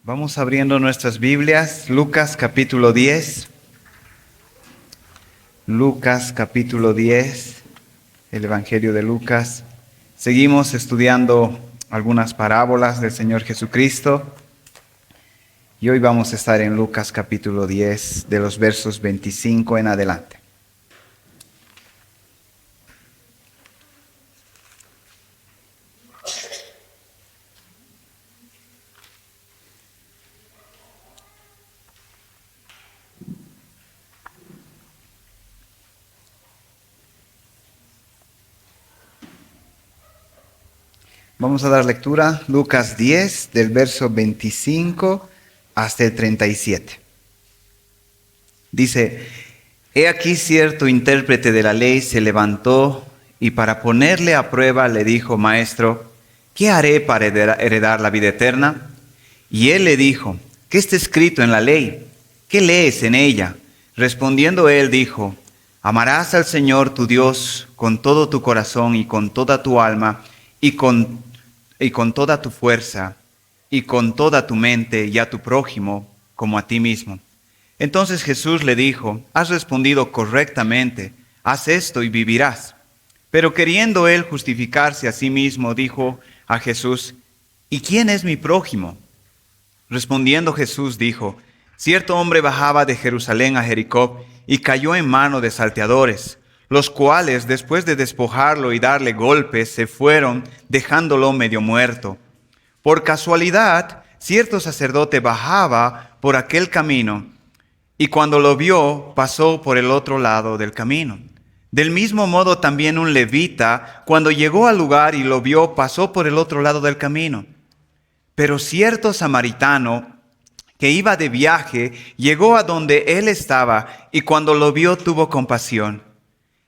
Vamos abriendo nuestras Biblias, Lucas capítulo 10. Lucas capítulo 10, el Evangelio de Lucas. Seguimos estudiando algunas parábolas del Señor Jesucristo. Y hoy vamos a estar en Lucas capítulo 10, de los versos 25 en adelante. Vamos a dar lectura, Lucas 10, del verso 25 hasta el 37. Dice: He aquí cierto intérprete de la ley se levantó y para ponerle a prueba le dijo: Maestro, ¿qué haré para heredar la vida eterna? Y él le dijo: ¿Qué está escrito en la ley? ¿Qué lees en ella? Respondiendo él dijo: Amarás al Señor tu Dios con todo tu corazón y con toda tu alma y con toda tu fuerza y con toda tu mente, y a tu prójimo como a ti mismo. Entonces Jesús le dijo: Has respondido correctamente, haz esto y vivirás. Pero queriendo él justificarse a sí mismo, dijo a Jesús: ¿Y quién es mi prójimo? Respondiendo Jesús dijo: Cierto hombre bajaba de Jerusalén a Jericó y cayó en mano de salteadores, los cuales, después de despojarlo y darle golpes, se fueron, dejándolo medio muerto. Por casualidad, cierto sacerdote bajaba por aquel camino, y cuando lo vio, pasó por el otro lado del camino. Del mismo modo también un levita, cuando llegó al lugar y lo vio, pasó por el otro lado del camino. Pero cierto samaritano que iba de viaje, llegó a donde él estaba, y cuando lo vio tuvo compasión.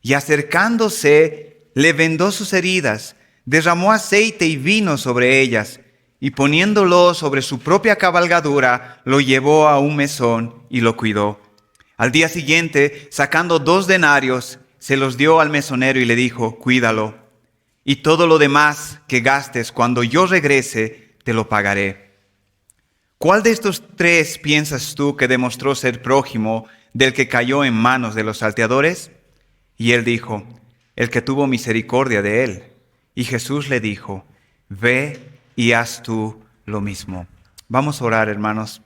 Y acercándose, le vendó sus heridas, derramó aceite y vino sobre ellas, y poniéndolo sobre su propia cabalgadura, lo llevó a un mesón y lo cuidó. Al día siguiente, sacando 2 denarios, se los dio al mesonero y le dijo: Cuídalo, y todo lo demás que gastes cuando yo regrese, te lo pagaré. ¿Cuál de estos 3 piensas tú que demostró ser prójimo del que cayó en manos de los salteadores? Y él dijo: el que tuvo misericordia de él. Y Jesús le dijo: Ve y haz tú lo mismo. Vamos a orar, hermanos.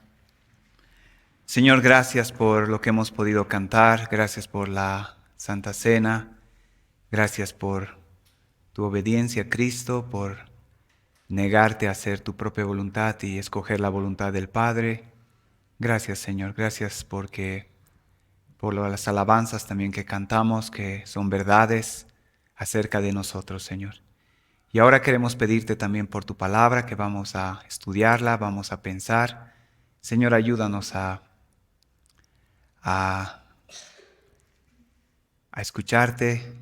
Señor, gracias por lo que hemos podido cantar, gracias por la Santa Cena, gracias por tu obediencia a Cristo, por negarte a hacer tu propia voluntad y escoger la voluntad del Padre. Gracias, Señor, gracias por las alabanzas también que cantamos, que son verdades acerca de nosotros, Señor. Y ahora queremos pedirte también por tu palabra, que vamos a estudiarla, vamos a pensar. Señor, ayúdanos a escucharte.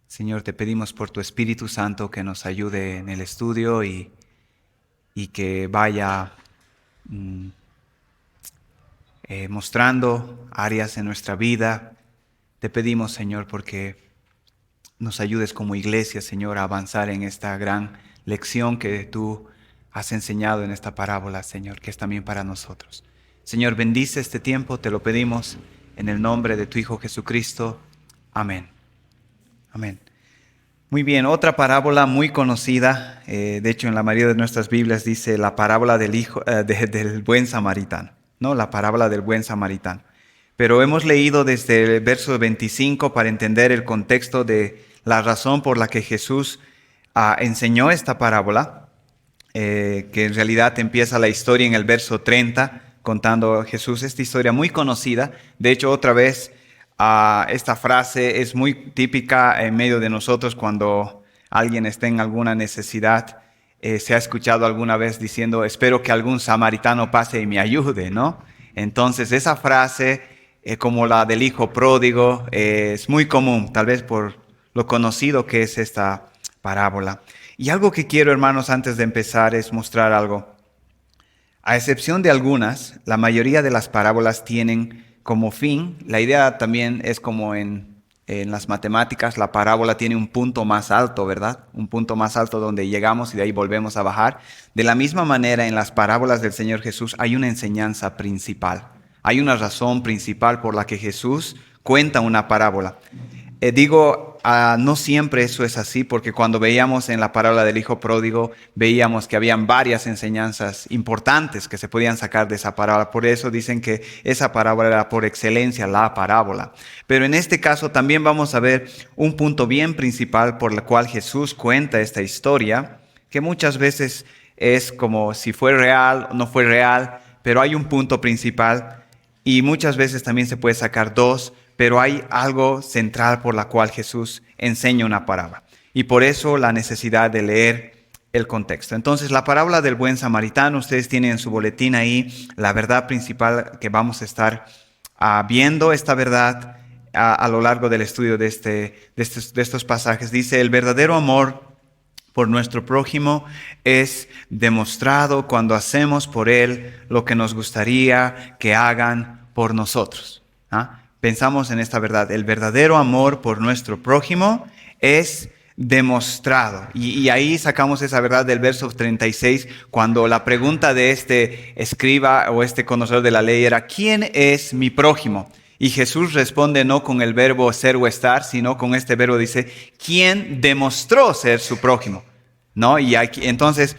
Señor, te pedimos por tu Espíritu Santo que nos ayude en el estudio y que vaya mostrando áreas en nuestra vida. Te pedimos, Señor, porque nos ayudes como iglesia, Señor, a avanzar en esta gran lección que tú has enseñado en esta parábola, Señor, que es también para nosotros. Señor, bendice este tiempo, te lo pedimos en el nombre de tu Hijo Jesucristo. Amén. Amén. Muy bien, otra parábola muy conocida, de hecho en la mayoría de nuestras Biblias dice la parábola del buen samaritano, ¿no? La parábola del buen samaritano. Pero hemos leído desde el verso 25 para entender el contexto de la razón por la que Jesús enseñó esta parábola, que en realidad empieza la historia en el verso 30, contando a Jesús esta historia muy conocida. De hecho, otra vez, esta frase es muy típica en medio de nosotros cuando alguien está en alguna necesidad. Se ha escuchado alguna vez diciendo: espero que algún samaritano pase y me ayude, ¿no? Entonces esa frase, como la del hijo pródigo, es muy común, tal vez por lo conocido que es esta parábola. Y algo que quiero, hermanos, antes de empezar es mostrar algo. A excepción de algunas, la mayoría de las parábolas tienen como fin, la idea también es como en En las matemáticas la parábola tiene un punto más alto, ¿verdad? Un punto más alto donde llegamos y de ahí volvemos a bajar. De la misma manera, en las parábolas del Señor Jesús hay una enseñanza principal. Hay una razón principal por la que Jesús cuenta una parábola. No siempre eso es así, porque cuando veíamos en la parábola del Hijo Pródigo, veíamos que habían varias enseñanzas importantes que se podían sacar de esa parábola. Por eso dicen que esa parábola era por excelencia la parábola. Pero en este caso también vamos a ver un punto bien principal por el cual Jesús cuenta esta historia, que muchas veces es como si fue real o no fue real, pero hay un punto principal y muchas veces también se puede sacar dos, pero hay algo central por la cual Jesús enseña una parábola. Y por eso la necesidad de leer el contexto. Entonces, la parábola del buen samaritano, ustedes tienen en su boletín ahí la verdad principal que vamos a estar viendo esta verdad a lo largo del estudio de estos pasajes. Dice, el verdadero amor por nuestro prójimo es demostrado cuando hacemos por él lo que nos gustaría que hagan por nosotros. Pensamos en esta verdad. El verdadero amor por nuestro prójimo es demostrado. Y ahí sacamos esa verdad del verso 36, cuando la pregunta de este escriba o este conocedor de la ley era, ¿quién es mi prójimo? Y Jesús responde no con el verbo ser o estar, sino con este verbo dice, ¿quién demostró ser su prójimo? ¿No? Y aquí, entonces,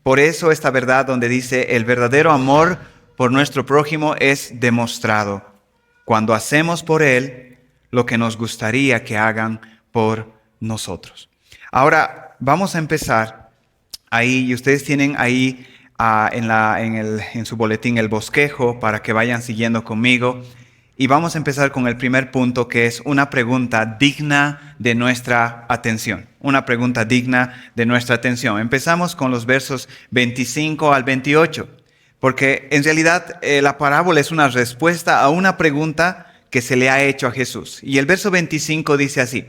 por eso esta verdad donde dice, el verdadero amor por nuestro prójimo es demostrado cuando hacemos por él lo que nos gustaría que hagan por nosotros. Ahora vamos a empezar ahí, y ustedes tienen ahí en su boletín el bosquejo para que vayan siguiendo conmigo. Y vamos a empezar con el primer punto, que es una pregunta digna de nuestra atención. Una pregunta digna de nuestra atención. Empezamos con los versos 25 al 28. Porque en realidad la parábola es una respuesta a una pregunta que se le ha hecho a Jesús. Y el verso 25 dice así,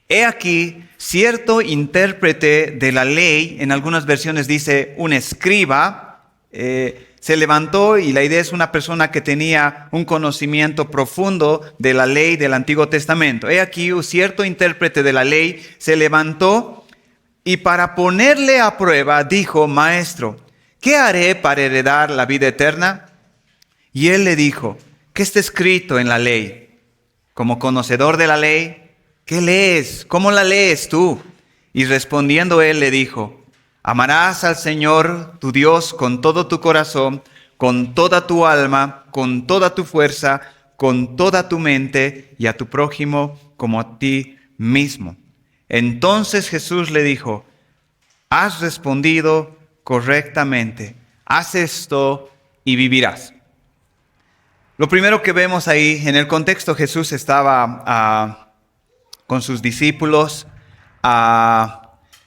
he aquí cierto intérprete de la ley, en algunas versiones dice un escriba, se levantó, y la idea es una persona que tenía un conocimiento profundo de la ley del Antiguo Testamento. He aquí un cierto intérprete de la ley se levantó y para ponerle a prueba dijo, maestro, ¿qué haré para heredar la vida eterna? Y él le dijo, ¿qué está escrito en la ley? Como conocedor de la ley, ¿qué lees? ¿Cómo la lees tú? Y respondiendo él le dijo, amarás al Señor tu Dios con todo tu corazón, con toda tu alma, con toda tu fuerza, con toda tu mente, y a tu prójimo como a ti mismo. Entonces Jesús le dijo, has respondido correctamente, haz esto y vivirás. Lo primero que vemos ahí en el contexto, Jesús estaba con sus discípulos,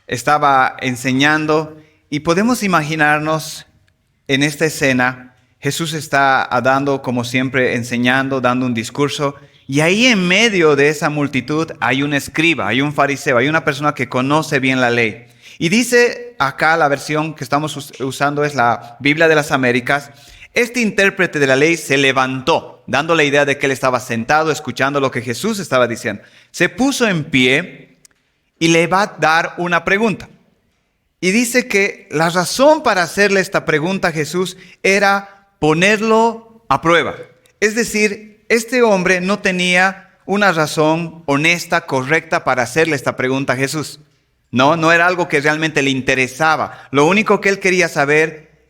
estaba enseñando, y podemos imaginarnos en esta escena, Jesús está dando, como siempre, enseñando, dando un discurso, y ahí en medio de esa multitud hay un escriba, hay un fariseo, hay una persona que conoce bien la ley. Y dice acá, la versión que estamos usando es la Biblia de las Américas, este intérprete de la ley se levantó, dando la idea de que él estaba sentado, escuchando lo que Jesús estaba diciendo. Se puso en pie y le va a dar una pregunta. Y dice que la razón para hacerle esta pregunta a Jesús era ponerlo a prueba. Es decir, este hombre no tenía una razón honesta, correcta para hacerle esta pregunta a Jesús. No era algo que realmente le interesaba. Lo único que él quería saber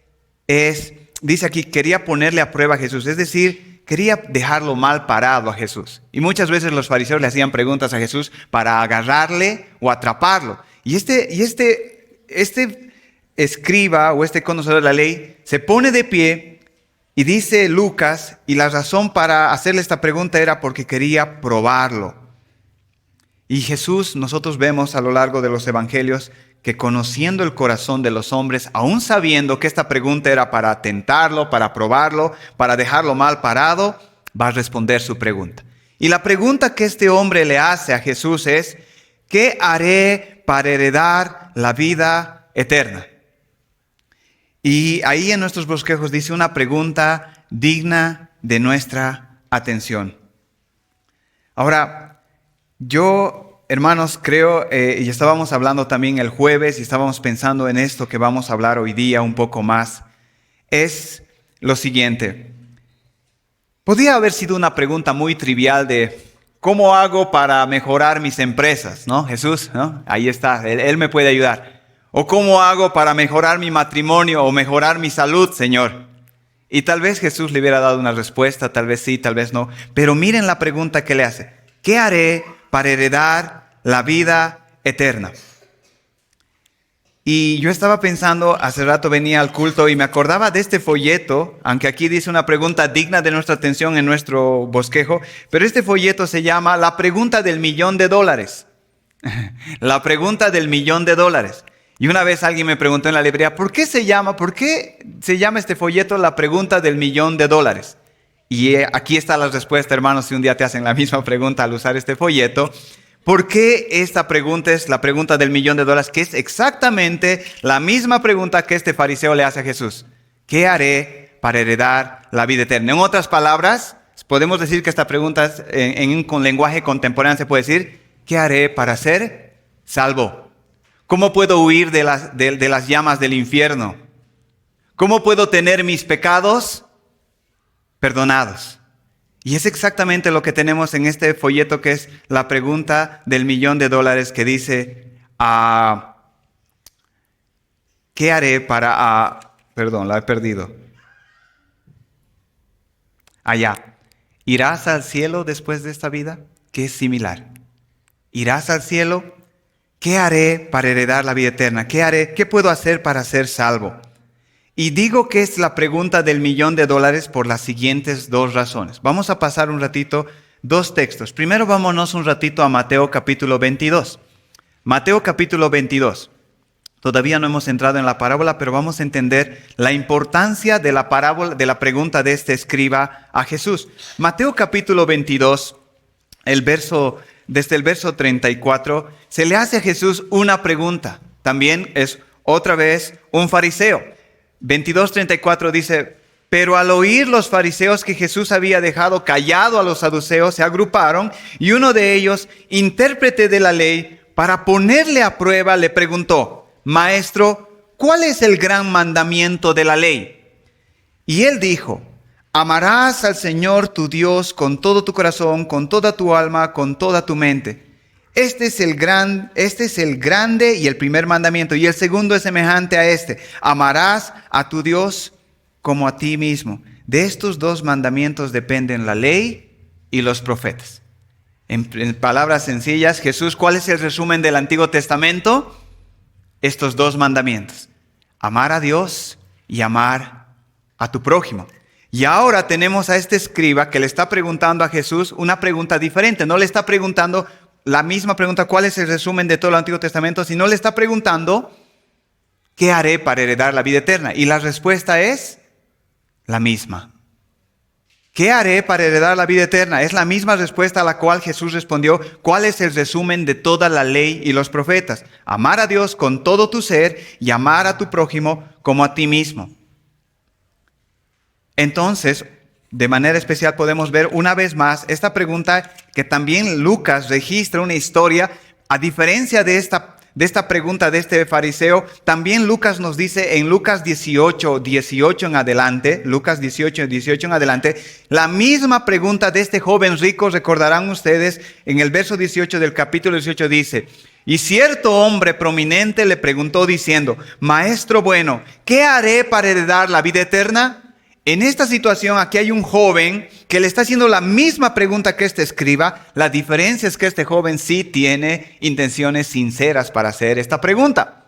es, dice aquí, quería ponerle a prueba a Jesús. Es decir, quería dejarlo mal parado a Jesús. Y muchas veces los fariseos le hacían preguntas a Jesús para agarrarle o atraparlo. Y este escriba o este conocedor de la ley se pone de pie y dice Lucas, y la razón para hacerle esta pregunta era porque quería probarlo. Y Jesús, nosotros vemos a lo largo de los evangelios que conociendo el corazón de los hombres, aún sabiendo que esta pregunta era para tentarlo, para probarlo, para dejarlo mal parado, va a responder su pregunta. Y la pregunta que este hombre le hace a Jesús es, ¿qué haré para heredar la vida eterna? Y ahí en nuestros bosquejos dice una pregunta digna de nuestra atención. Ahora, Yo, hermanos, creo, y estábamos hablando también el jueves y estábamos pensando en esto que vamos a hablar hoy día un poco más, es lo siguiente. Podría haber sido una pregunta muy trivial de ¿cómo hago para mejorar mis empresas? ¿No? Jesús, ¿no? Ahí está, él me puede ayudar. ¿O cómo hago para mejorar mi matrimonio o mejorar mi salud, Señor? Y tal vez Jesús le hubiera dado una respuesta, tal vez sí, tal vez no. Pero miren la pregunta que le hace. ¿Qué haré para heredar la vida eterna? Y yo estaba pensando, hace rato venía al culto y me acordaba de este folleto, aunque aquí dice una pregunta digna de nuestra atención en nuestro bosquejo, pero este folleto se llama La pregunta del $1.000.000. La pregunta del $1.000.000. Y una vez alguien me preguntó en la librería, ¿por qué se llama este folleto La pregunta del $1.000.000? Y aquí está la respuesta, hermanos, si un día te hacen la misma pregunta al usar este folleto. ¿Por qué esta pregunta es la pregunta del $1.000.000? Que es exactamente la misma pregunta que este fariseo le hace a Jesús. ¿Qué haré para heredar la vida eterna? En otras palabras, podemos decir que esta pregunta con lenguaje contemporáneo se puede decir, ¿qué haré para ser salvo? ¿Cómo puedo huir de las llamas del infierno? ¿Cómo puedo tener mis pecados perdonados? Y es exactamente lo que tenemos en este folleto, que es la pregunta del $1.000.000, que dice, ¿qué haré para... perdón, la he perdido. Allá. ¿Irás al cielo después de esta vida? Que es similar. ¿Irás al cielo? ¿Qué haré para heredar la vida eterna? ¿Qué haré? ¿Qué puedo hacer para ser salvo? Y digo que es la pregunta del $1.000.000 por las siguientes dos razones. Vamos a pasar un ratito, dos textos. Primero vámonos un ratito a Mateo capítulo 22. Mateo capítulo 22. Todavía no hemos entrado en la parábola, pero vamos a entender la importancia de la parábola, de la pregunta de este escriba a Jesús. Mateo capítulo 22, desde el verso 34, se le hace a Jesús una pregunta. También es otra vez un fariseo. 22:34 dice, pero al oír los fariseos que Jesús había dejado callado a los saduceos, se agruparon, y uno de ellos, intérprete de la ley, para ponerle a prueba, le preguntó, Maestro, ¿cuál es el gran mandamiento de la ley? Y él dijo, amarás al Señor tu Dios con todo tu corazón, con toda tu alma, con toda tu mente. Este es el grande y el primer mandamiento, y el segundo es semejante a este. Amarás a tu Dios como a ti mismo. De estos dos mandamientos dependen la ley y los profetas. En palabras sencillas, Jesús, ¿cuál es el resumen del Antiguo Testamento? Estos dos mandamientos. Amar a Dios y amar a tu prójimo. Y ahora tenemos a este escriba que le está preguntando a Jesús una pregunta diferente. No le está preguntando la misma pregunta, ¿cuál es el resumen de todo el Antiguo Testamento? Sino le está preguntando, ¿qué haré para heredar la vida eterna? Y la respuesta es la misma. ¿Qué haré para heredar la vida eterna? Es la misma respuesta a la cual Jesús respondió, ¿cuál es el resumen de toda la ley y los profetas? Amar a Dios con todo tu ser y amar a tu prójimo como a ti mismo. Entonces, de manera especial podemos ver una vez más esta pregunta que también Lucas registra una historia. A diferencia de esta pregunta de este fariseo, también Lucas nos dice en Lucas 18 en adelante, Lucas 18 en adelante, la misma pregunta de este joven rico. Recordarán ustedes, en el verso 18 del capítulo 18 dice, y cierto hombre prominente le preguntó diciendo, Maestro bueno, ¿qué haré para heredar la vida eterna? En esta situación aquí hay un joven que le está haciendo la misma pregunta que este escriba. La diferencia es que este joven sí tiene intenciones sinceras para hacer esta pregunta.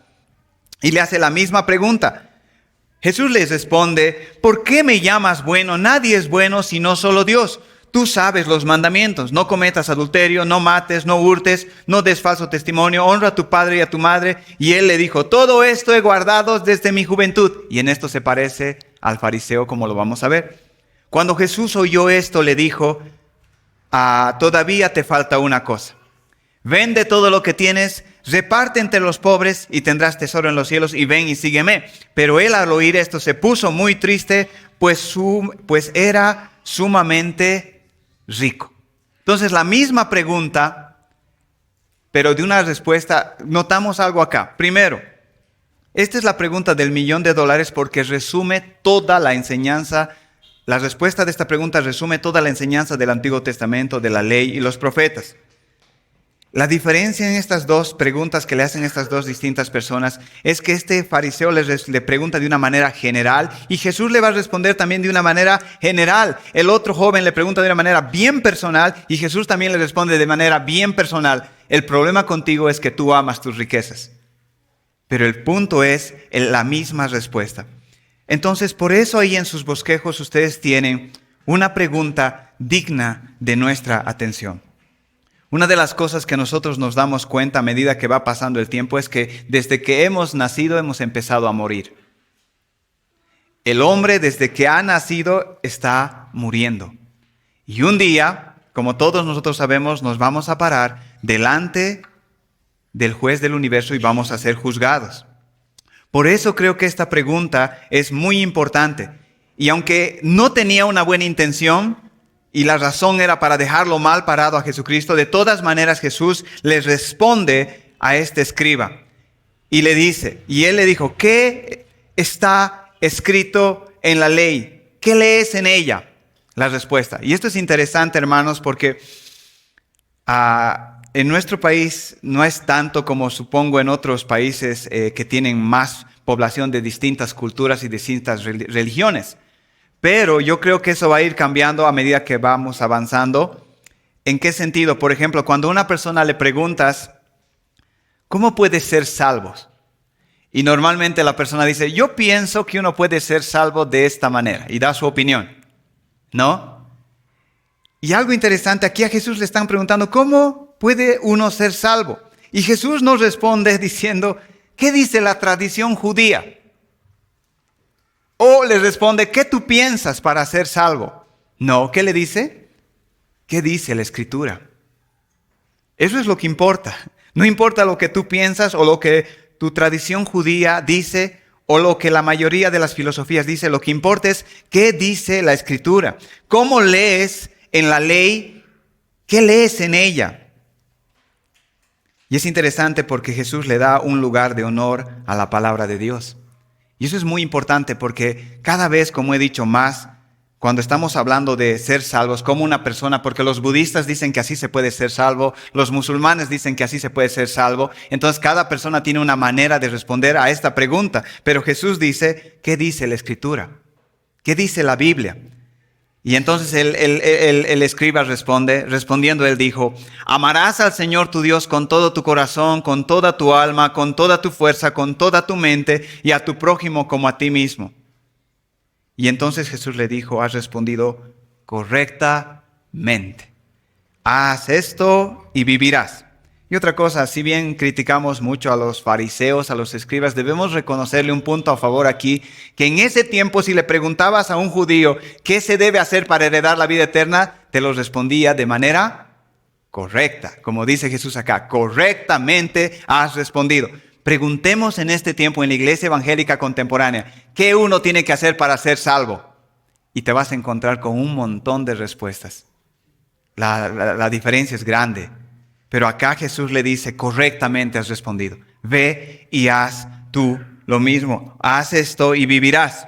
Y le hace la misma pregunta. Jesús les responde, ¿por qué me llamas bueno? Nadie es bueno sino solo Dios. Tú sabes los mandamientos, no cometas adulterio, no mates, no hurtes, no des falso testimonio, honra a tu padre y a tu madre. Y él le dijo, todo esto he guardado desde mi juventud. Y en esto se parece al fariseo, como lo vamos a ver. Cuando Jesús oyó esto, le dijo, todavía te falta una cosa. Vende todo lo que tienes, reparte entre los pobres y tendrás tesoro en los cielos, y ven y sígueme. Pero él al oír esto se puso muy triste, pues era sumamente rico. Entonces la misma pregunta pero de una respuesta, notamos algo acá. Primero, esta es la pregunta del $1.000.000 porque resume toda la enseñanza. La respuesta de esta pregunta resume toda la enseñanza del Antiguo Testamento, de la ley y los profetas. La diferencia en estas dos preguntas que le hacen estas dos distintas personas es que este fariseo le pregunta de una manera general y Jesús le va a responder también de una manera general. El otro joven le pregunta de una manera bien personal y Jesús también le responde de manera bien personal. El problema contigo es que tú amas tus riquezas. Pero el punto es la misma respuesta. Entonces, por eso ahí en sus bosquejos ustedes tienen una pregunta digna de nuestra atención. Una de las cosas que nosotros nos damos cuenta a medida que va pasando el tiempo es que desde que hemos nacido hemos empezado a morir. El hombre desde que ha nacido está muriendo. Y un día, como todos nosotros sabemos, nos vamos a parar delante del juez del universo y vamos a ser juzgados. Por eso creo que esta pregunta es muy importante. Y aunque no tenía una buena intención, y la razón era para dejarlo mal parado a Jesucristo, de todas maneras Jesús le responde a este escriba. Y le dice, y él le dijo, ¿qué está escrito en la ley? ¿Qué lees en ella? La respuesta. Y esto es interesante, hermanos, porque en nuestro país no es tanto como supongo en otros países que tienen más población de distintas culturas y distintas religiones. Pero yo creo que eso va a ir cambiando a medida que vamos avanzando. ¿En qué sentido? Por ejemplo, cuando a una persona le preguntas, ¿cómo puedes ser salvo? Y normalmente la persona dice, yo pienso que uno puede ser salvo de esta manera. Y da su opinión, ¿no? Y algo interesante, aquí a Jesús le están preguntando, ¿cómo puede uno ser salvo? Y Jesús nos responde diciendo, ¿qué dice la tradición judía? O le responde, ¿qué tú piensas para ser salvo? No, ¿qué le dice? ¿Qué dice la Escritura? Eso es lo que importa. No importa lo que tú piensas o lo que tu tradición judía dice o lo que la mayoría de las filosofías dice. Lo que importa es qué dice la Escritura. ¿Cómo lees en la ley? ¿Qué lees en ella? Y es interesante porque Jesús le da un lugar de honor a la palabra de Dios. Y eso es muy importante porque cada vez, como he dicho más, cuando estamos hablando de ser salvos como una persona, porque los budistas dicen que así se puede ser salvo, los musulmanes dicen que así se puede ser salvo, entonces cada persona tiene una manera de responder a esta pregunta. Pero Jesús dice, ¿qué dice la Escritura? ¿Qué dice la Biblia? Y entonces el escriba respondiendo él dijo, amarás al Señor tu Dios con todo tu corazón, con toda tu alma, con toda tu fuerza, con toda tu mente y a tu prójimo como a ti mismo. Y entonces Jesús le dijo, has respondido correctamente. Haz esto y vivirás. Y otra cosa, si bien criticamos mucho a los fariseos, a los escribas, debemos reconocerle un punto a favor aquí, que en ese tiempo si le preguntabas a un judío qué se debe hacer para heredar la vida eterna, te lo respondía de manera correcta. Como dice Jesús acá, correctamente has respondido. Preguntemos en este tiempo en la iglesia evangélica contemporánea, ¿qué uno tiene que hacer para ser salvo? Y te vas a encontrar con un montón de respuestas. La diferencia es grande. Pero acá Jesús le dice, correctamente has respondido. Ve y haz tú lo mismo. Haz esto y vivirás.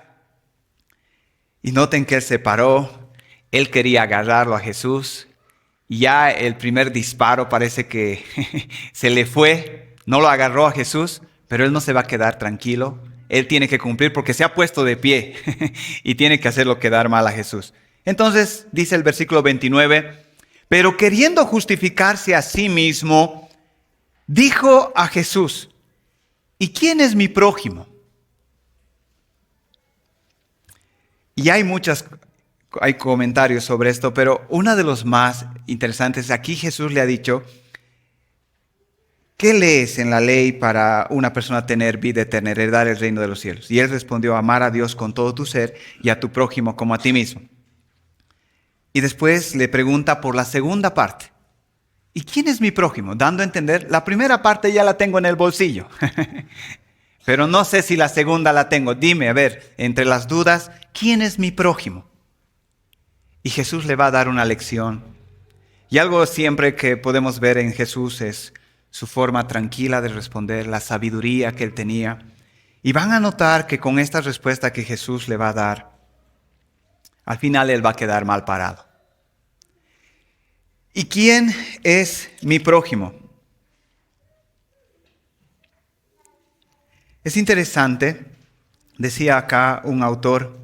Y noten que él se paró. Él quería agarrarlo a Jesús. Ya el primer disparo parece que se le fue. No lo agarró a Jesús, pero él no se va a quedar tranquilo. Él tiene que cumplir porque se ha puesto de pie y tiene que hacerlo quedar mal a Jesús. Entonces dice el versículo 29, pero queriendo justificarse a sí mismo, dijo a Jesús, ¿y quién es mi prójimo? Y hay comentarios sobre esto, pero uno de los más interesantes, aquí Jesús le ha dicho, ¿qué lees en la ley para una persona tener vida eterna, heredar el reino de los cielos? Y él respondió, amar a Dios con todo tu ser y a tu prójimo como a ti mismo. Y después le pregunta por la segunda parte. ¿Y quién es mi prójimo? Dando a entender, la primera parte ya la tengo en el bolsillo. Pero no sé si la segunda la tengo. Dime, a ver, entre las dudas, ¿quién es mi prójimo? Y Jesús le va a dar una lección. Y algo siempre que podemos ver en Jesús es su forma tranquila de responder, la sabiduría que él tenía. Y van a notar que con esta respuesta que Jesús le va a dar, al final él va a quedar mal parado. ¿Y quién es mi prójimo? Es interesante, decía acá un autor,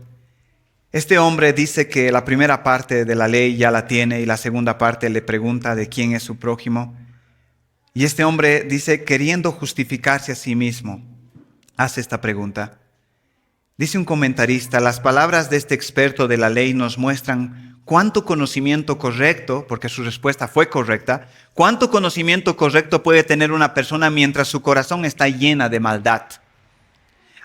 este hombre dice que la primera parte de la ley ya la tiene y la segunda parte le pregunta de quién es su prójimo. Y este hombre dice, queriendo justificarse a sí mismo, hace esta pregunta. Dice un comentarista, las palabras de este experto de la ley nos muestran cuánto conocimiento correcto, porque su respuesta fue correcta, cuánto conocimiento correcto puede tener una persona mientras su corazón está llena de maldad.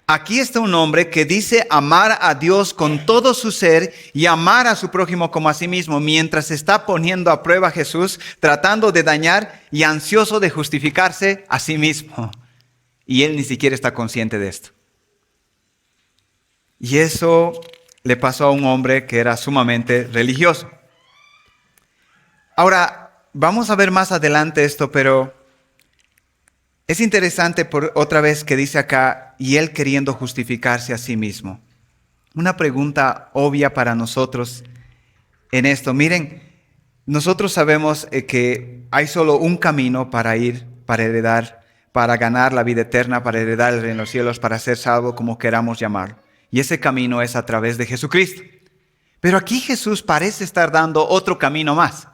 Aquí está un hombre que dice amar a Dios con todo su ser y amar a su prójimo como a sí mismo, mientras está poniendo a prueba a Jesús, tratando de dañar y ansioso de justificarse a sí mismo. Y él ni siquiera está consciente de esto. Y eso le pasó a un hombre que era sumamente religioso. Ahora, vamos a ver más adelante esto, pero es interesante por otra vez que dice acá, y él queriendo justificarse a sí mismo. Una pregunta obvia para nosotros en esto. Miren, nosotros sabemos que hay solo un camino para heredar, para ganar la vida eterna, para heredar el reino de los cielos, para ser salvo, como queramos llamarlo. Y ese camino es a través de Jesucristo. Pero aquí Jesús parece estar dando otro camino más,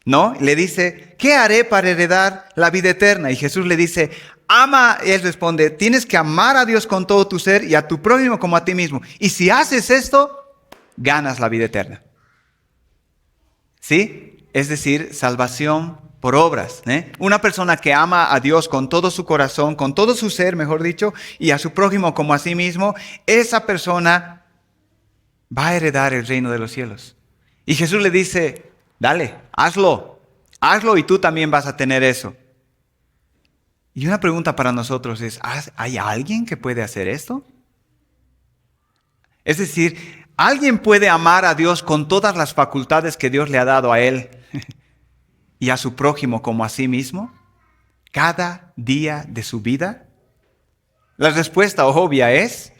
¿no? Le dice, ¿qué haré para heredar la vida eterna? Y Jesús le dice, ama. Él responde, tienes que amar a Dios con todo tu ser y a tu prójimo como a ti mismo. Y si haces esto, ganas la vida eterna. ¿Sí? Es decir, salvación por obras. Una persona que ama a Dios con todo su corazón, con todo su ser, mejor dicho, y a su prójimo como a sí mismo, esa persona va a heredar el reino de los cielos. Y Jesús le dice, dale, hazlo y tú también vas a tener eso. Y una pregunta para nosotros es, ¿hay alguien que puede hacer esto? Es decir, ¿alguien puede amar a Dios con todas las facultades que Dios le ha dado a él y a su prójimo como a sí mismo, cada día de su vida? La respuesta obvia es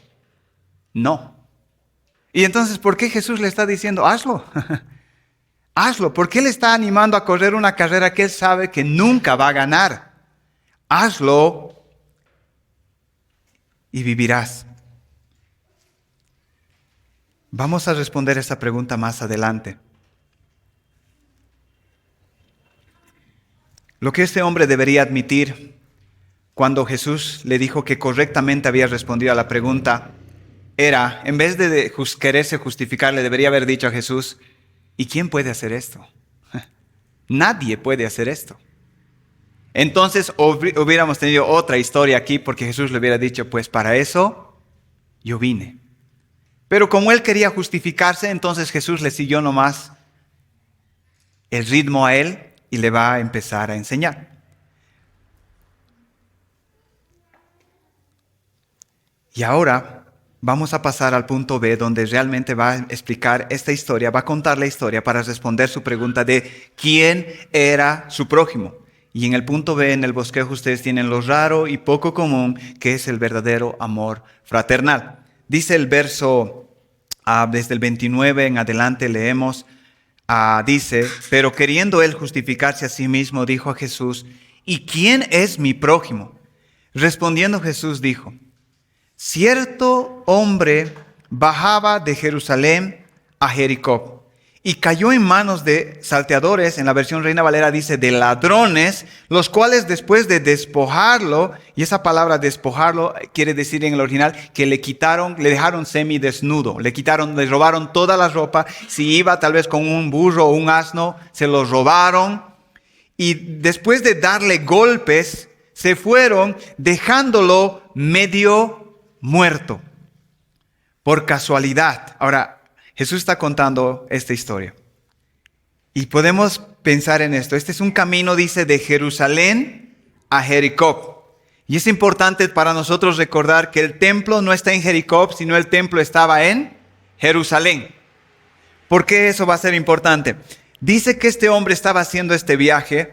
no. Y entonces, ¿por qué Jesús le está diciendo, hazlo? Hazlo. ¿Por qué le está animando a correr una carrera que él sabe que nunca va a ganar? Hazlo y vivirás. Vamos a responder esta pregunta más adelante. Lo que este hombre debería admitir cuando Jesús le dijo que correctamente había respondido a la pregunta era, en vez de quererse justificar, le debería haber dicho a Jesús, ¿y quién puede hacer esto? Nadie puede hacer esto. Entonces hubiéramos tenido otra historia aquí porque Jesús le hubiera dicho, pues para eso yo vine. Pero como él quería justificarse, entonces Jesús le siguió nomás el ritmo a él y le va a empezar a enseñar. Y ahora vamos a pasar al punto B, donde realmente va a explicar esta historia, va a contar la historia para responder su pregunta de quién era su prójimo. Y en el punto B, en el bosquejo, ustedes tienen lo raro y poco común, que es el verdadero amor fraternal. Dice el verso, desde el 29 en adelante leemos, dice, pero queriendo él justificarse a sí mismo, dijo a Jesús, ¿y quién es mi prójimo? Respondiendo Jesús dijo, cierto hombre bajaba de Jerusalén a Jericó y cayó en manos de salteadores, en la versión Reina Valera dice de ladrones, los cuales después de despojarlo, y esa palabra despojarlo quiere decir en el original que le dejaron semidesnudo, le robaron toda la ropa, si iba tal vez con un burro o un asno, se lo robaron y después de darle golpes, se fueron dejándolo medio muerto, por casualidad. Ahora, Jesús está contando esta historia. Y podemos pensar en esto. Este es un camino, dice, de Jerusalén a Jericó. Y es importante para nosotros recordar que el templo no está en Jericó, sino el templo estaba en Jerusalén. ¿Por qué eso va a ser importante? Dice que este hombre estaba haciendo este viaje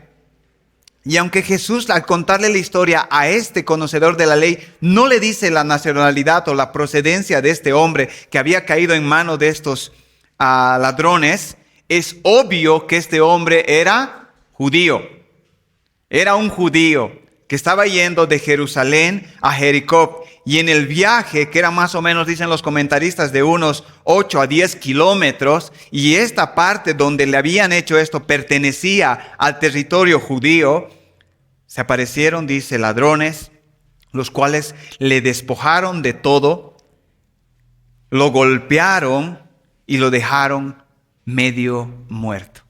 Y aunque Jesús, al contarle la historia a este conocedor de la ley, no le dice la nacionalidad o la procedencia de este hombre que había caído en manos de estos ladrones, es obvio que este hombre era judío. Era un judío que estaba yendo de Jerusalén a Jericó. Y en el viaje, que era más o menos, dicen los comentaristas, de unos 8 a 10 kilómetros, y esta parte donde le habían hecho esto pertenecía al territorio judío, se aparecieron, dice, ladrones, los cuales le despojaron de todo, lo golpearon y lo dejaron medio muerto.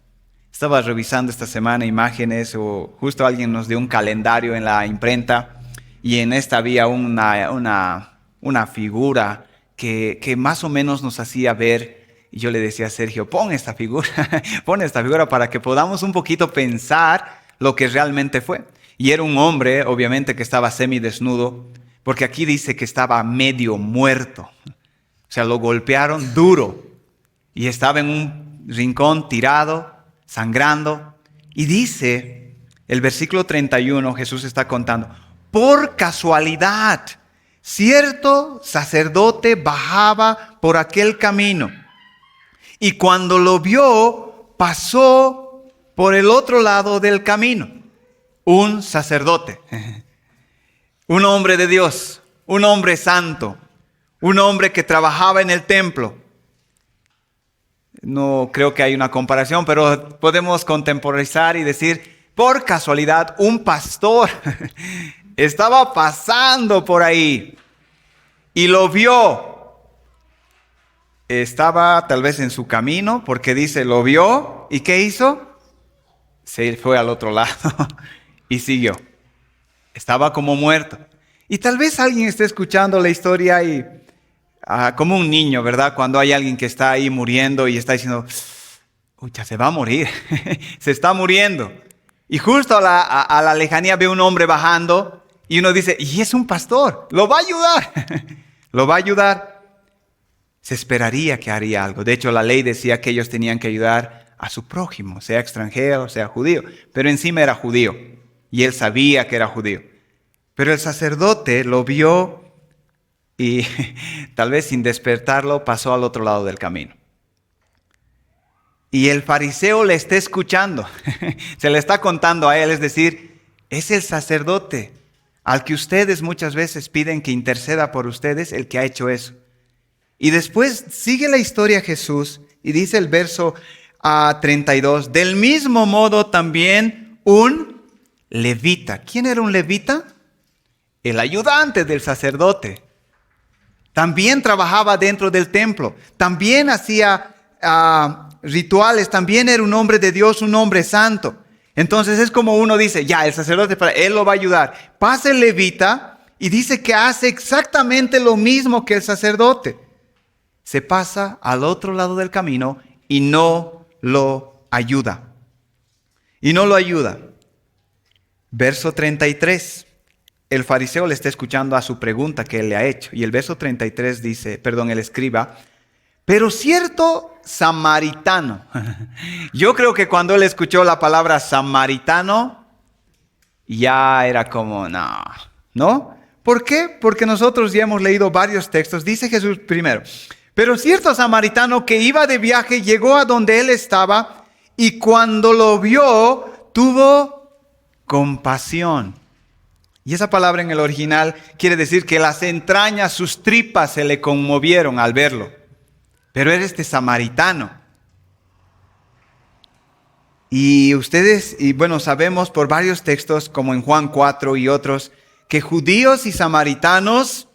Estaba revisando esta semana imágenes, o justo alguien nos dio un calendario en la imprenta, y en esta había una figura que más o menos nos hacía ver. Y yo le decía a Sergio, pon esta figura para que podamos un poquito pensar lo que realmente fue. Y era un hombre, obviamente, que estaba semidesnudo, porque aquí dice que estaba medio muerto. O sea, lo golpearon duro y estaba en un rincón tirado, sangrando. Y dice el versículo 31, Jesús está contando: por casualidad, cierto sacerdote bajaba por aquel camino, y cuando lo vio, pasó por el otro lado del camino. Un sacerdote, un hombre de Dios, un hombre santo, un hombre que trabajaba en el templo. No creo que hay una comparación, pero podemos contemporizar y decir, por casualidad, un pastor estaba pasando por ahí y lo vio. Estaba tal vez en su camino, porque dice, lo vio, ¿y qué hizo? Se fue al otro lado y siguió. Estaba como muerto. Y tal vez alguien esté escuchando la historia y como un niño, ¿verdad? Cuando hay alguien que está ahí muriendo y está diciendo, ya se va a morir, se está muriendo. Y justo a la lejanía ve un hombre bajando y uno dice, y es un pastor, lo va a ayudar, lo va a ayudar. Se esperaría que haría algo. De hecho, la ley decía que ellos tenían que ayudar a su prójimo, sea extranjero, sea judío, pero encima era judío y él sabía que era judío. Pero el sacerdote lo vio y tal vez sin despertarlo pasó al otro lado del camino. Y el fariseo le está escuchando, se le está contando a él, es decir, es el sacerdote al que ustedes muchas veces piden que interceda por ustedes, el que ha hecho eso. Y después sigue la historia Jesús y dice el verso 32, del mismo modo también un levita. ¿Quién era un levita? El ayudante del sacerdote. También trabajaba dentro del templo, también hacía rituales, también era un hombre de Dios, un hombre santo. Entonces es como uno dice, ya, el sacerdote, él lo va a ayudar. Pasa el levita y dice que hace exactamente lo mismo que el sacerdote. Se pasa al otro lado del camino y no lo ayuda. Y no lo ayuda. Verso 33. El fariseo le está escuchando a su pregunta que él le ha hecho. Y el verso 33 dice, el escriba, pero cierto samaritano. Yo creo que cuando él escuchó la palabra samaritano, ya era como, ¿no? ¿Por qué? Porque nosotros ya hemos leído varios textos. Dice Jesús primero, pero cierto samaritano que iba de viaje llegó a donde él estaba y cuando lo vio tuvo compasión. Y esa palabra en el original quiere decir que las entrañas, sus tripas se le conmovieron al verlo. Pero era este samaritano. Y ustedes, sabemos por varios textos, como en Juan 4 y otros, que judíos y samaritanos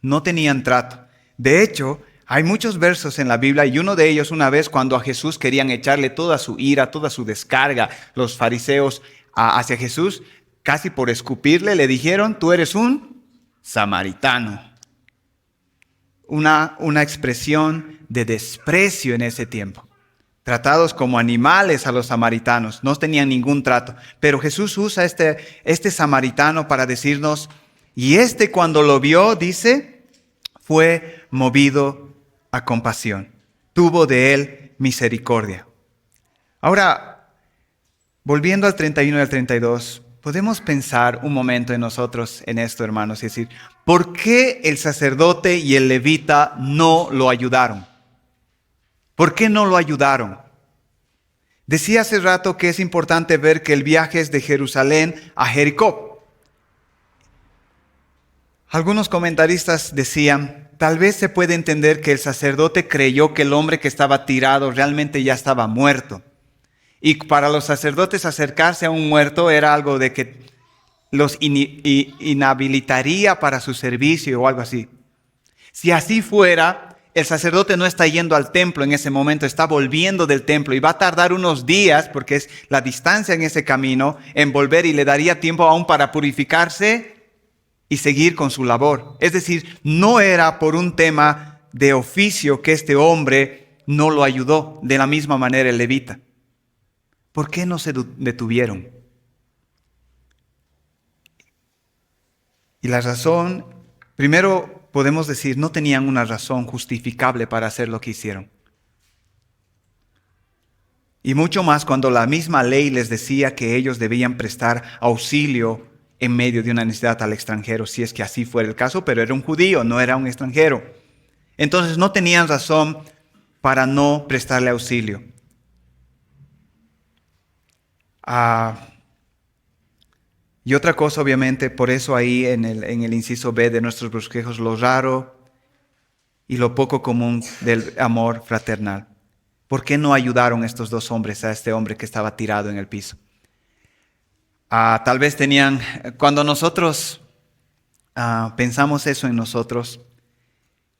no tenían trato. De hecho, hay muchos versos en la Biblia y uno de ellos, una vez cuando a Jesús querían echarle toda su ira, toda su descarga, los fariseos hacia Jesús, casi por escupirle, le dijeron, tú eres un samaritano. Una expresión de desprecio en ese tiempo. Tratados como animales a los samaritanos, no tenían ningún trato. Pero Jesús usa este samaritano para decirnos, y cuando lo vio, dice, fue movido a compasión. Tuvo de él misericordia. Ahora, volviendo al 31 y al 32, podemos pensar un momento en nosotros en esto, hermanos, y decir, ¿por qué el sacerdote y el levita no lo ayudaron? ¿Por qué no lo ayudaron? Decía hace rato que es importante ver que el viaje es de Jerusalén a Jericó. Algunos comentaristas decían, tal vez se puede entender que el sacerdote creyó que el hombre que estaba tirado realmente ya estaba muerto. Y para los sacerdotes acercarse a un muerto era algo de que los inhabilitaría para su servicio o algo así. Si así fuera, el sacerdote no está yendo al templo en ese momento, está volviendo del templo y va a tardar unos días, porque es la distancia en ese camino, en volver y le daría tiempo aún para purificarse y seguir con su labor. Es decir, no era por un tema de oficio que este hombre no lo ayudó, de la misma manera el levita. ¿Por qué no se detuvieron? Y la razón, primero podemos decir, no tenían una razón justificable para hacer lo que hicieron. Y mucho más cuando la misma ley les decía que ellos debían prestar auxilio en medio de una necesidad al extranjero, si es que así fuera el caso, pero era un judío, no era un extranjero. Entonces no tenían razón para no prestarle auxilio. Y otra cosa, obviamente, por eso ahí en el inciso B de nuestros bosquejos, lo raro y lo poco común del amor fraternal. ¿Por qué no ayudaron estos dos hombres a este hombre que estaba tirado en el piso? Tal vez tenían, cuando nosotros pensamos eso en nosotros,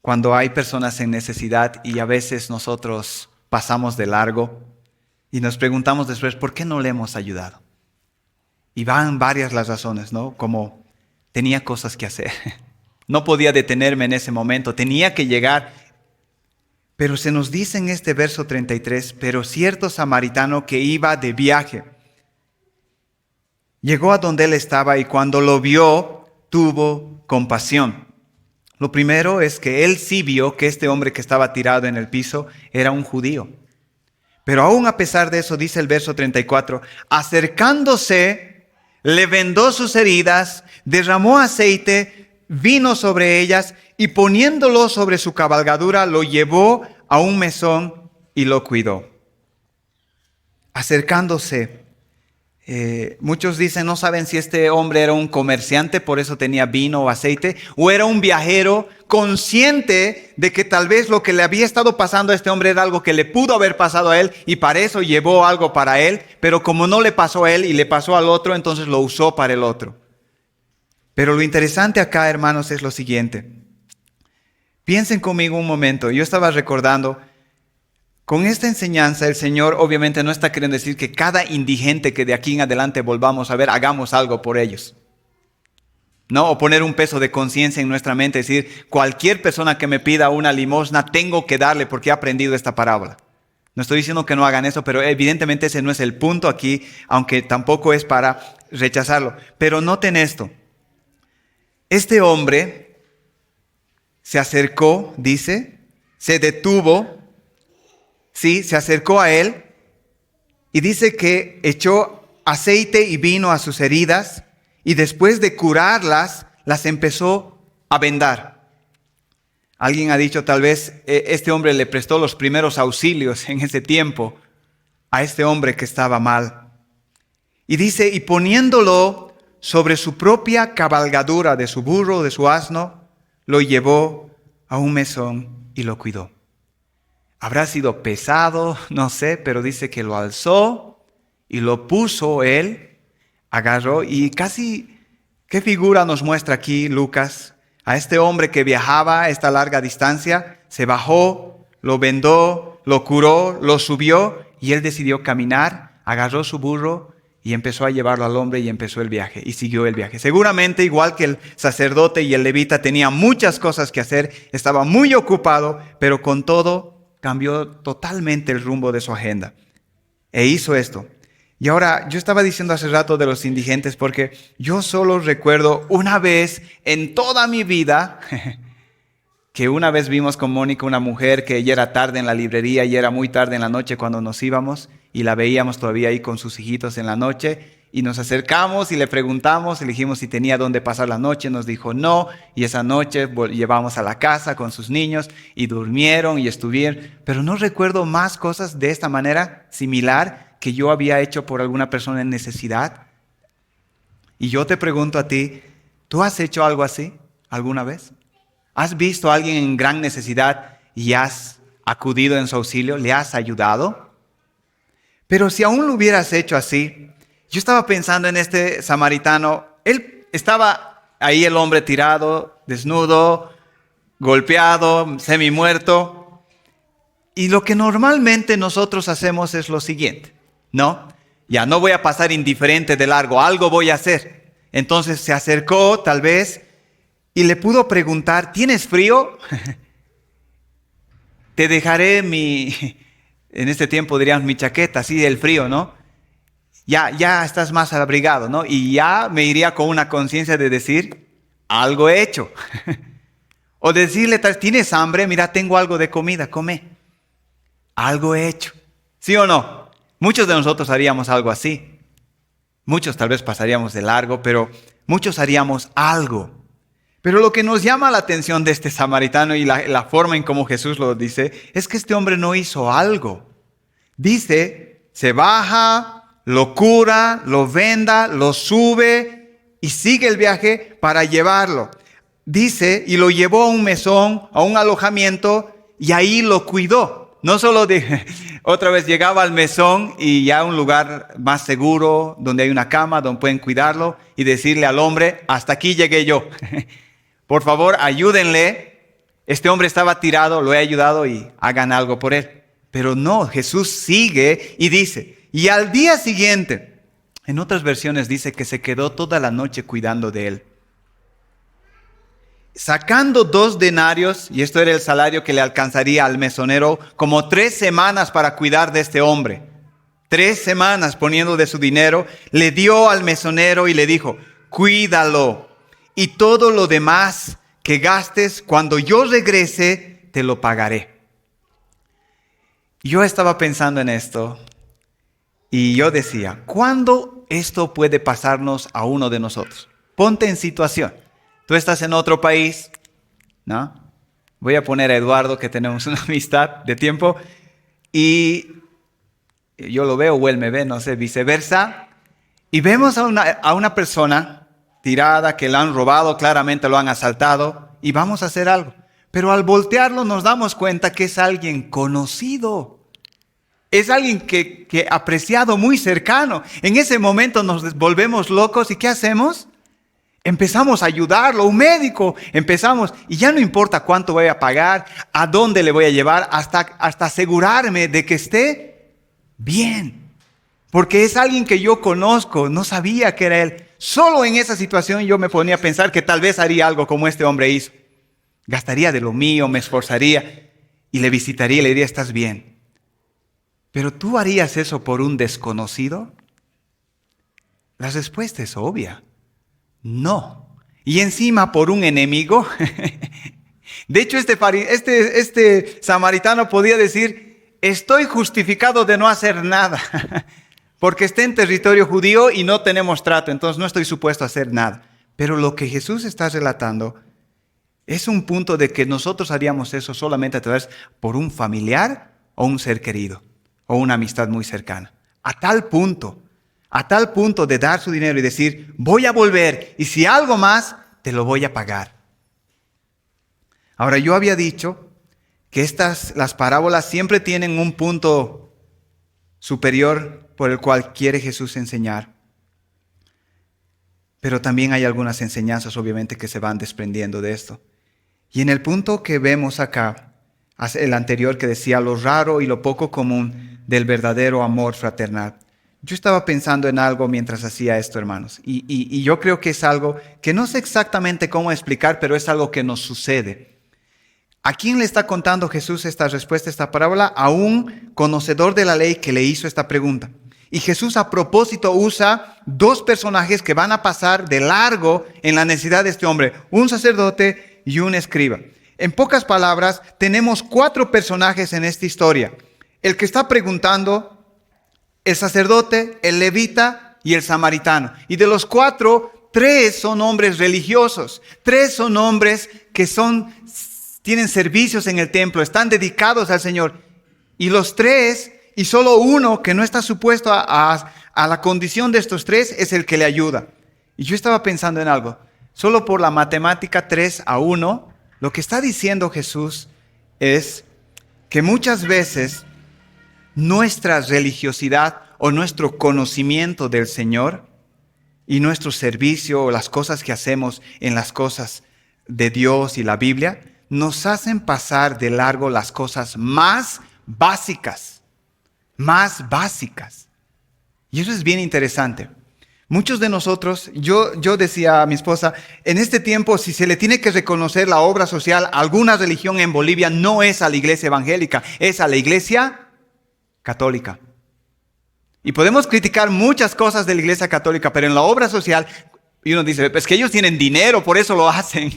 cuando hay personas en necesidad y a veces nosotros pasamos de largo y nos preguntamos después, ¿por qué no le hemos ayudado? Y van varias las razones, ¿no? Como tenía cosas que hacer, no podía detenerme en ese momento, tenía que llegar. Pero se nos dice en este verso 33, pero cierto samaritano que iba de viaje, llegó a donde él estaba y cuando lo vio, tuvo compasión. Lo primero es que él sí vio que este hombre que estaba tirado en el piso era un judío. Pero aún a pesar de eso, dice el verso 34, acercándose, le vendó sus heridas, derramó aceite, vino sobre ellas y poniéndolo sobre su cabalgadura, lo llevó a un mesón y lo cuidó. Acercándose. Muchos dicen, no saben si este hombre era un comerciante, por eso tenía vino o aceite, o era un viajero consciente de que tal vez lo que le había estado pasando a este hombre era algo que le pudo haber pasado a él y para eso llevó algo para él, pero como no le pasó a él y le pasó al otro, entonces lo usó para el otro. Pero lo interesante acá, hermanos, es lo siguiente. Piensen conmigo un momento. Yo estaba recordando, con esta enseñanza el Señor obviamente no está queriendo decir que cada indigente que de aquí en adelante volvamos a ver, hagamos algo por ellos. No, o poner un peso de conciencia en nuestra mente, decir, cualquier persona que me pida una limosna, tengo que darle porque he aprendido esta parábola. No estoy diciendo que no hagan eso, pero evidentemente ese no es el punto aquí, aunque tampoco es para rechazarlo. Pero noten esto. Este hombre se acercó, dice, se detuvo, sí, se acercó a él y dice que echó aceite y vino a sus heridas y después de curarlas, las empezó a vendar. Alguien ha dicho tal vez este hombre le prestó los primeros auxilios en ese tiempo a este hombre que estaba mal. Y dice, y poniéndolo sobre su propia cabalgadura de su burro, de su asno, lo llevó a un mesón y lo cuidó. Habrá sido pesado, no sé, pero dice que lo alzó y lo puso él, agarró y casi, ¿qué figura nos muestra aquí Lucas? A este hombre que viajaba a esta larga distancia, se bajó, lo vendó, lo curó, lo subió y él decidió caminar, agarró su burro y empezó a llevarlo al hombre y empezó el viaje y siguió el viaje. Seguramente igual que el sacerdote y el levita tenía muchas cosas que hacer, estaba muy ocupado, pero con todo cambió totalmente el rumbo de su agenda e hizo esto. Y ahora, yo estaba diciendo hace rato de los indigentes porque yo solo recuerdo una vez en toda mi vida que una vez vimos con Mónica una mujer que ya era tarde en la librería y era muy tarde en la noche cuando nos íbamos y la veíamos todavía ahí con sus hijitos en la noche Y nos acercamos y le preguntamos, y le dijimos si tenía dónde pasar la noche. Nos dijo no, y esa noche llevamos a la casa con sus niños y durmieron y estuvieron. Pero no recuerdo más cosas de esta manera similar que yo había hecho por alguna persona en necesidad. Y yo te pregunto a ti, ¿tú has hecho algo así alguna vez? ¿Has visto a alguien en gran necesidad y has acudido en su auxilio? ¿Le has ayudado? Pero si aún lo hubieras hecho así, yo estaba pensando en este samaritano. Él estaba ahí, el hombre tirado, desnudo, golpeado, semi-muerto. Y lo que normalmente nosotros hacemos es lo siguiente, ¿no? Ya no voy a pasar indiferente de largo, algo voy a hacer. Entonces se acercó tal vez y le pudo preguntar, ¿tienes frío? Te dejaré en este tiempo diríamos mi chaqueta, así del frío, ¿no? Ya estás más abrigado, ¿no? Y ya me iría con una conciencia de decir, algo he hecho. O decirle, ¿tienes hambre? Mira, tengo algo de comida, come. Algo he hecho. ¿Sí o no? Muchos de nosotros haríamos algo así. Muchos tal vez pasaríamos de largo, pero muchos haríamos algo. Pero lo que nos llama la atención de este samaritano y la forma en cómo Jesús lo dice, es que este hombre no hizo algo. Dice, se baja, lo cura, lo venda, lo sube y sigue el viaje para llevarlo. Dice, y lo llevó a un mesón, a un alojamiento, y ahí lo cuidó. No solo otra vez llegaba al mesón y ya a un lugar más seguro, donde hay una cama, donde pueden cuidarlo, y decirle al hombre, hasta aquí llegué yo. Por favor, ayúdenle. Este hombre estaba tirado, lo he ayudado y hagan algo por él. Pero no, Jesús sigue y dice, y al día siguiente, en otras versiones dice que se quedó toda la noche cuidando de él. Sacando 2 denarios, y esto era el salario que le alcanzaría al mesonero, como 3 semanas para cuidar de este hombre. 3 semanas poniendo de su dinero, le dio al mesonero y le dijo, cuídalo, y todo lo demás que gastes, cuando yo regrese, te lo pagaré. Yo estaba pensando en esto, y yo decía, ¿cuándo esto puede pasarnos a uno de nosotros? Ponte en situación. Tú estás en otro país, ¿no? Voy a poner a Eduardo, que tenemos una amistad de tiempo, y yo lo veo o él me ve, no sé, viceversa, y vemos a una persona tirada que la han robado, claramente lo han asaltado, y vamos a hacer algo. Pero al voltearlo nos damos cuenta que es alguien conocido. Es alguien que apreciado, muy cercano. En ese momento nos volvemos locos, ¿y qué hacemos? Empezamos a ayudarlo, un médico, empezamos, y ya no importa cuánto voy a pagar, a dónde le voy a llevar, hasta asegurarme de que esté bien. Porque es alguien que yo conozco, no sabía que era él. Solo en esa situación yo me ponía a pensar que tal vez haría algo como este hombre hizo. Gastaría de lo mío, me esforzaría, y le visitaría y le diría, ¿estás bien? ¿Pero tú harías eso por un desconocido? La respuesta es obvia. No. Y encima por un enemigo. De hecho, este samaritano podía decir, estoy justificado de no hacer nada. Porque esté en territorio judío y no tenemos trato, entonces no estoy supuesto a hacer nada. Pero lo que Jesús está relatando es un punto de que nosotros haríamos eso solamente a través por un familiar o un ser querido. O una amistad muy cercana. A tal punto de dar su dinero y decir, voy a volver, y si algo más, te lo voy a pagar. Ahora, yo había dicho que las parábolas siempre tienen un punto superior por el cual quiere Jesús enseñar. Pero también hay algunas enseñanzas, obviamente, que se van desprendiendo de esto. Y en el punto que vemos acá, el anterior que decía lo raro y lo poco común del verdadero amor fraternal. Yo estaba pensando en algo mientras hacía esto, hermanos, y yo creo que es algo que no sé exactamente cómo explicar, pero es algo que nos sucede. ¿A quién le está contando Jesús esta respuesta, esta parábola? A un conocedor de la ley que le hizo esta pregunta. Y Jesús a propósito usa 2 personajes que van a pasar de largo en la necesidad de este hombre, un sacerdote y un escriba. En pocas palabras, tenemos 4 personajes en esta historia. El que está preguntando, el sacerdote, el levita y el samaritano. Y de los 4, 3 son hombres religiosos. 3 son hombres que tienen servicios en el templo, están dedicados al Señor. Y los 3, y solo uno que no está supuesto a la condición de estos 3, es el que le ayuda. Y yo estaba pensando en algo. Solo por la matemática 3-1, lo que está diciendo Jesús es que muchas veces nuestra religiosidad o nuestro conocimiento del Señor y nuestro servicio o las cosas que hacemos en las cosas de Dios y la Biblia nos hacen pasar de largo las cosas más básicas. Más básicas. Y eso es bien interesante. Muchos de nosotros, yo decía a mi esposa, en este tiempo, si se le tiene que reconocer la obra social a alguna religión en Bolivia, no es a la iglesia evangélica, es a la iglesia católica. Y podemos criticar muchas cosas de la iglesia católica, pero en la obra social, y uno dice, es que ellos tienen dinero, por eso lo hacen.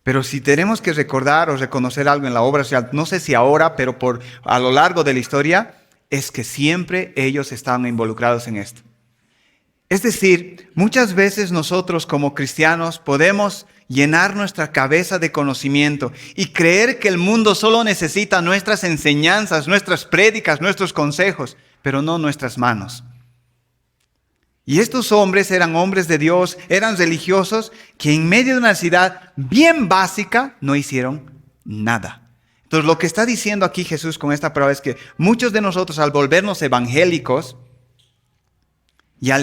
Pero si tenemos que recordar o reconocer algo en la obra social, no sé si ahora, pero a lo largo de la historia, es que siempre ellos estaban involucrados en esto. Es decir, muchas veces nosotros como cristianos podemos llenar nuestra cabeza de conocimiento y creer que el mundo solo necesita nuestras enseñanzas, nuestras prédicas, nuestros consejos, pero no nuestras manos. Y estos hombres eran hombres de Dios, eran religiosos, que en medio de una ciudad bien básica no hicieron nada. Entonces lo que está diciendo aquí Jesús con esta palabra es que muchos de nosotros al volvernos evangélicos, y yo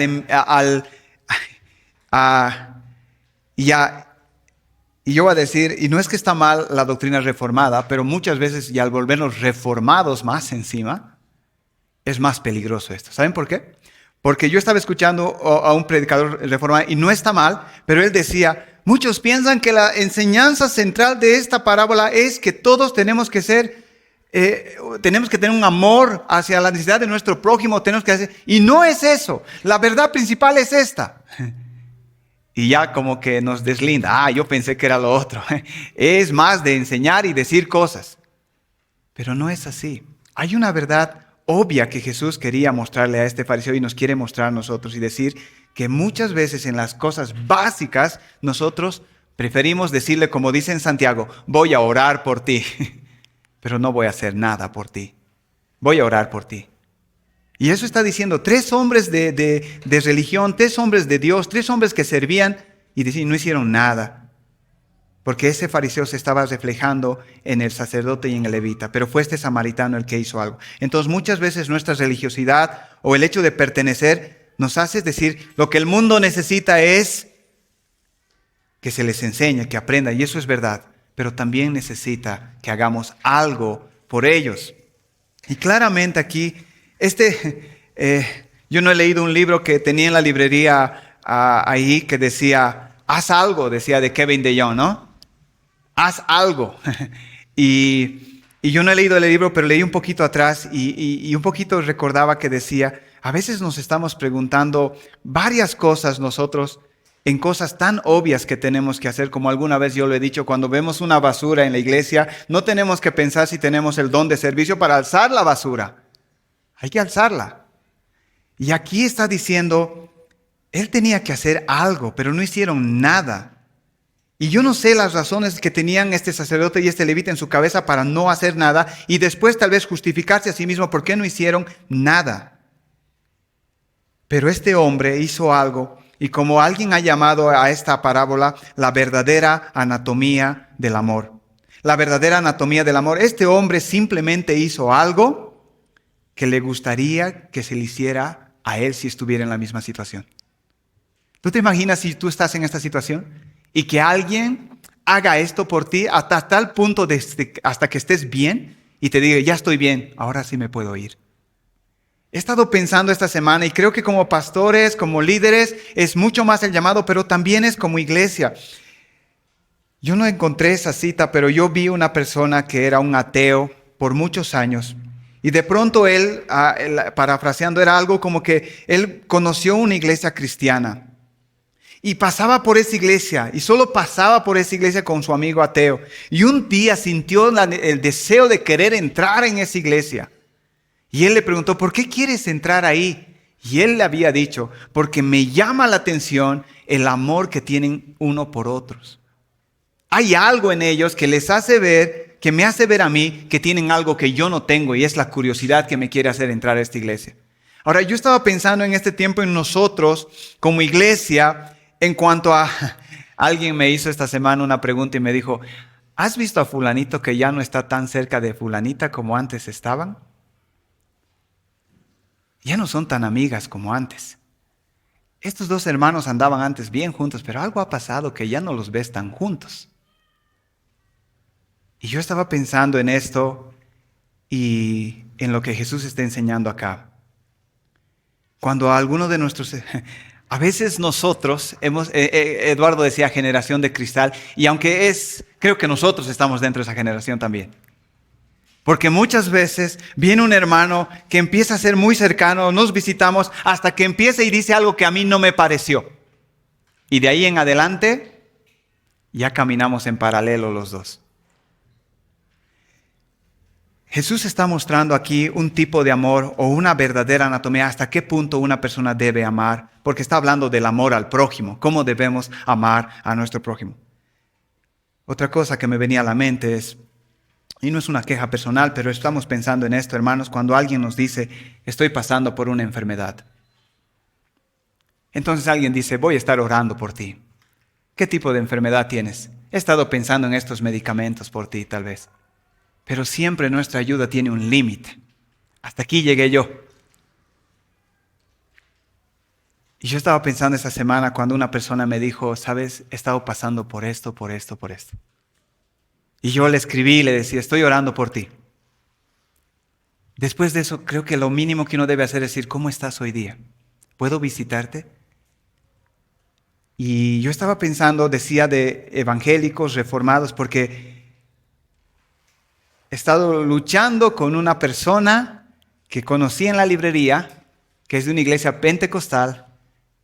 voy a decir, y no es que está mal la doctrina reformada, pero muchas veces y al volvernos reformados más encima, es más peligroso esto. ¿Saben por qué? Porque yo estaba escuchando a un predicador reformado y no está mal, pero él decía, muchos piensan que la enseñanza central de esta parábola es que todos tenemos que tener un amor hacia la necesidad de nuestro prójimo, y no es eso. La verdad principal es esta. Y ya como que nos deslinda. Yo pensé que era lo otro. Es más de enseñar y decir cosas. Pero no es así. Hay una verdad obvia que Jesús quería mostrarle a este fariseo y nos quiere mostrar a nosotros y decir que muchas veces en las cosas básicas nosotros preferimos decirle, como dice en Santiago, voy a orar por ti. Pero no voy a hacer nada por ti. Voy a orar por ti. Y eso está diciendo 3 hombres de religión, 3 hombres de Dios, 3 hombres que servían y no hicieron nada. Porque ese fariseo se estaba reflejando en el sacerdote y en el levita, pero fue este samaritano el que hizo algo. Entonces muchas veces nuestra religiosidad o el hecho de pertenecer nos hace decir lo que el mundo necesita es que se les enseñe, que aprenda, y eso es verdad. Pero también necesita que hagamos algo por ellos. Y claramente aquí, yo no he leído un libro que tenía en la librería ahí que decía, haz algo, decía de Kevin DeYoung, ¿no? Haz algo. Y yo no he leído el libro, pero leí un poquito atrás y un poquito recordaba que decía, a veces nos estamos preguntando varias cosas nosotros, en cosas tan obvias que tenemos que hacer, como alguna vez yo lo he dicho, cuando vemos una basura en la iglesia, no tenemos que pensar si tenemos el don de servicio para alzar la basura. Hay que alzarla. Y aquí está diciendo, él tenía que hacer algo, pero no hicieron nada. Y yo no sé las razones que tenían este sacerdote y este levita en su cabeza para no hacer nada y después tal vez justificarse a sí mismo por qué no hicieron nada. Pero este hombre hizo algo. Y como alguien ha llamado a esta parábola la verdadera anatomía del amor. La verdadera anatomía del amor. Este hombre simplemente hizo algo que le gustaría que se le hiciera a él si estuviera en la misma situación. ¿Tú te imaginas si tú estás en esta situación y que alguien haga esto por ti hasta tal punto hasta que estés bien y te diga, ya estoy bien, ahora sí me puedo ir? He estado pensando esta semana y creo que como pastores, como líderes, es mucho más el llamado, pero también es como iglesia. Yo no encontré esa cita, pero yo vi una persona que era un ateo por muchos años. Y de pronto él, parafraseando, era algo como que él conoció una iglesia cristiana. Y pasaba por esa iglesia, y solo pasaba por esa iglesia con su amigo ateo. Y un día sintió el deseo de querer entrar en esa iglesia. Y él le preguntó, ¿por qué quieres entrar ahí? Y él le había dicho, porque me llama la atención el amor que tienen uno por otros. Hay algo en ellos que les hace ver, que me hace ver a mí que tienen algo que yo no tengo, y es la curiosidad que me quiere hacer entrar a esta iglesia. Ahora, yo estaba pensando en este tiempo en nosotros como iglesia, en cuanto a... Alguien me hizo esta semana una pregunta y me dijo, ¿has visto a fulanito que ya no está tan cerca de fulanita como antes estaban? Ya no son tan amigas como antes. Estos dos hermanos andaban antes bien juntos, pero algo ha pasado que ya no los ves tan juntos. Y yo estaba pensando en esto y en lo que Jesús está enseñando acá. Cuando alguno de nuestros... A veces nosotros, Eduardo decía generación de cristal, y creo que nosotros estamos dentro de esa generación también. Porque muchas veces viene un hermano que empieza a ser muy cercano, nos visitamos, hasta que empieza y dice algo que a mí no me pareció. Y de ahí en adelante, ya caminamos en paralelo los dos. Jesús está mostrando aquí un tipo de amor o una verdadera anatomía, hasta qué punto una persona debe amar, porque está hablando del amor al prójimo, cómo debemos amar a nuestro prójimo. Otra cosa que me venía a la mente es, y no es una queja personal, pero estamos pensando en esto, hermanos, cuando alguien nos dice, estoy pasando por una enfermedad. Entonces alguien dice, voy a estar orando por ti. ¿Qué tipo de enfermedad tienes? He estado pensando en estos medicamentos por ti, tal vez. Pero siempre nuestra ayuda tiene un límite. Hasta aquí llegué yo. Y yo estaba pensando esta semana cuando una persona me dijo, sabes, he estado pasando por esto, por esto, por esto. Y yo le escribí y le decía, estoy orando por ti. Después de eso, creo que lo mínimo que uno debe hacer es decir, ¿cómo estás hoy día? ¿Puedo visitarte? Y yo estaba pensando, decía de evangélicos, reformados, porque he estado luchando con una persona que conocí en la librería, que es de una iglesia pentecostal,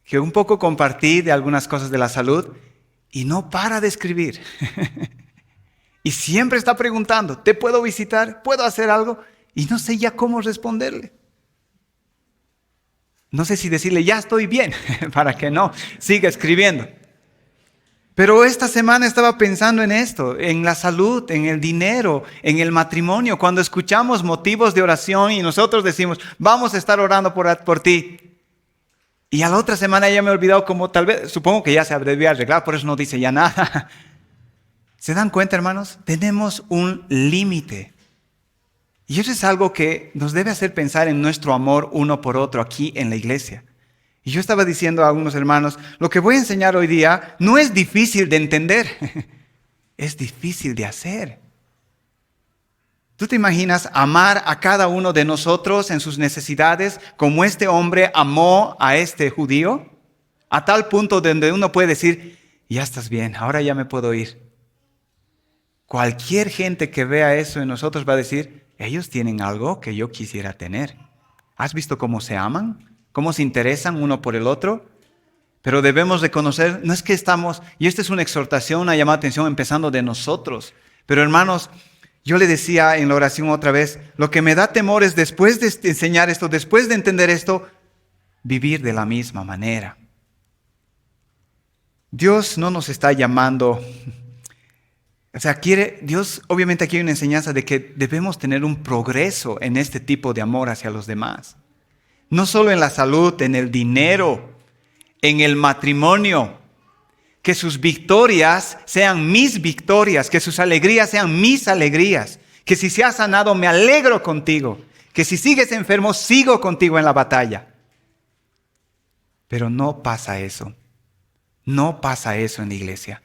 que un poco compartí de algunas cosas de la salud, y no para de escribir. Y siempre está preguntando, ¿te puedo visitar? ¿Puedo hacer algo? Y no sé ya cómo responderle. No sé si decirle, ya estoy bien, para que no siga escribiendo. Pero esta semana estaba pensando en esto, en la salud, en el dinero, en el matrimonio. Cuando escuchamos motivos de oración y nosotros decimos, vamos a estar orando por ti. Y a la otra semana ya me he olvidado como tal vez, supongo que ya se habría arreglado, por eso no dice ya nada. ¿Se dan cuenta, hermanos? Tenemos un límite. Y eso es algo que nos debe hacer pensar en nuestro amor uno por otro aquí en la iglesia. Y yo estaba diciendo a algunos hermanos, lo que voy a enseñar hoy día no es difícil de entender, es difícil de hacer. ¿Tú te imaginas amar a cada uno de nosotros en sus necesidades como este hombre amó a este judío? A tal punto donde uno puede decir, ya estás bien, ahora ya me puedo ir. Cualquier gente que vea eso en nosotros va a decir, ellos tienen algo que yo quisiera tener. ¿Has visto cómo se aman? ¿Cómo se interesan uno por el otro? Pero debemos reconocer, no es que estamos, y esta es una exhortación, una llamada de atención empezando de nosotros. Pero hermanos, yo le decía en la oración otra vez, lo que me da temor es después de enseñar esto, después de entender esto, vivir de la misma manera. Dios no nos está llamando, Dios, obviamente aquí hay una enseñanza de que debemos tener un progreso en este tipo de amor hacia los demás. No solo en la salud, en el dinero, en el matrimonio. Que sus victorias sean mis victorias, que sus alegrías sean mis alegrías. Que si se ha sanado, me alegro contigo. Que si sigues enfermo, sigo contigo en la batalla. Pero no pasa eso. No pasa eso en la iglesia.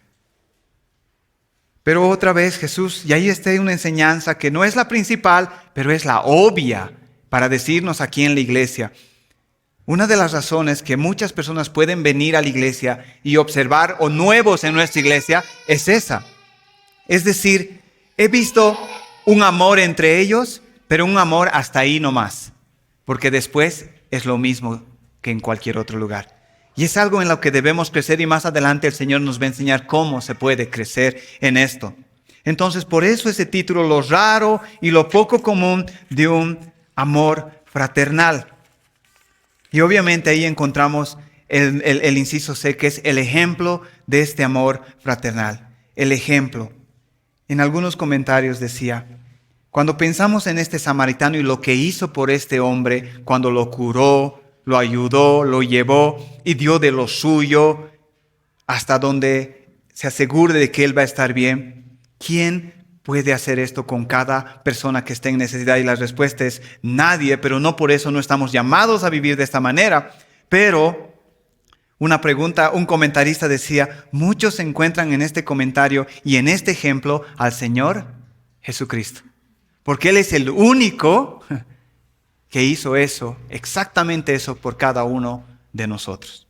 Pero otra vez Jesús, y ahí está una enseñanza que no es la principal, pero es la obvia para decirnos aquí en la iglesia. Una de las razones que muchas personas pueden venir a la iglesia y observar o nuevos en nuestra iglesia es esa. Es decir, he visto un amor entre ellos, pero un amor hasta ahí nomás, porque después es lo mismo que en cualquier otro lugar. Y es algo en lo que debemos crecer y más adelante el Señor nos va a enseñar cómo se puede crecer en esto. Entonces, por eso ese título, lo raro y lo poco común de un amor fraternal. Y obviamente ahí encontramos el inciso C, que es el ejemplo de este amor fraternal. El ejemplo. En algunos comentarios decía, cuando pensamos en este samaritano y lo que hizo por este hombre, cuando lo curó, lo ayudó, lo llevó y dio de lo suyo hasta donde se asegure de que él va a estar bien, ¿quién puede hacer esto con cada persona que esté en necesidad? Y la respuesta es nadie, pero no por eso no estamos llamados a vivir de esta manera. Pero una pregunta, un comentarista decía, muchos encuentran en este comentario y en este ejemplo al Señor Jesucristo. Porque Él es el único que hizo eso, exactamente eso por cada uno de nosotros.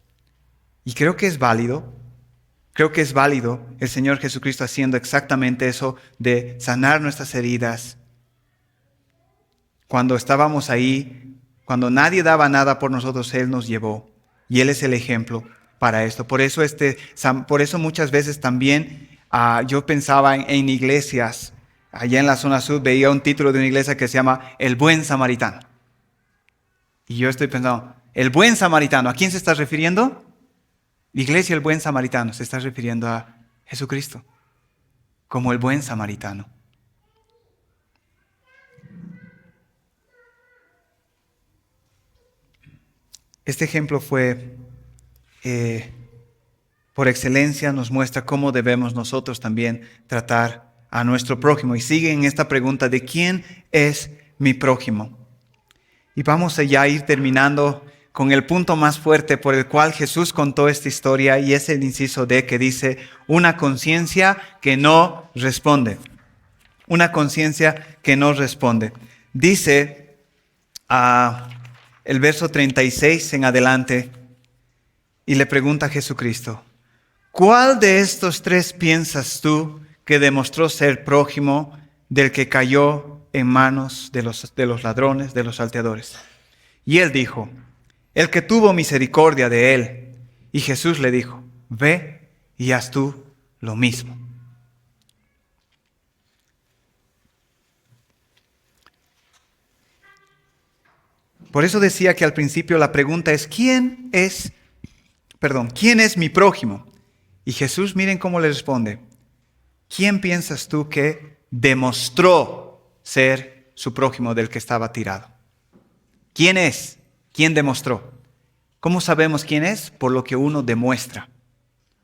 Y creo que es válido el Señor Jesucristo haciendo exactamente eso de sanar nuestras heridas. Cuando estábamos ahí, cuando nadie daba nada por nosotros, Él nos llevó. Y Él es el ejemplo para esto. Por eso muchas veces también yo pensaba en iglesias. Allá en la zona sur veía un título de una iglesia que se llama El Buen Samaritano. Y yo estoy pensando, ¿el Buen Samaritano? ¿A quién se está refiriendo? Iglesia El Buen Samaritano se está refiriendo a Jesucristo como el Buen Samaritano. Este ejemplo fue, por excelencia, nos muestra cómo debemos nosotros también tratar a nuestro prójimo. Y sigue en esta pregunta de ¿quién es mi prójimo? Y vamos allá a ir terminando con el punto más fuerte por el cual Jesús contó esta historia, y es el inciso D, que dice, una conciencia que no responde. Una conciencia que no responde. Dice el verso 36 en adelante, y le pregunta a Jesucristo, ¿cuál de estos tres piensas tú que demostró ser prójimo del que cayó en manos de los ladrones, de los salteadores? Y él dijo, el que tuvo misericordia de él. Y Jesús le dijo, ve y haz tú lo mismo. Por eso decía que al principio la pregunta es, ¿quién es mi prójimo? Y Jesús, miren cómo le responde, ¿quién piensas tú que demostró ser su prójimo del que estaba tirado? ¿Quién es? ¿Quién demostró? ¿Cómo sabemos quién es? Por lo que uno demuestra.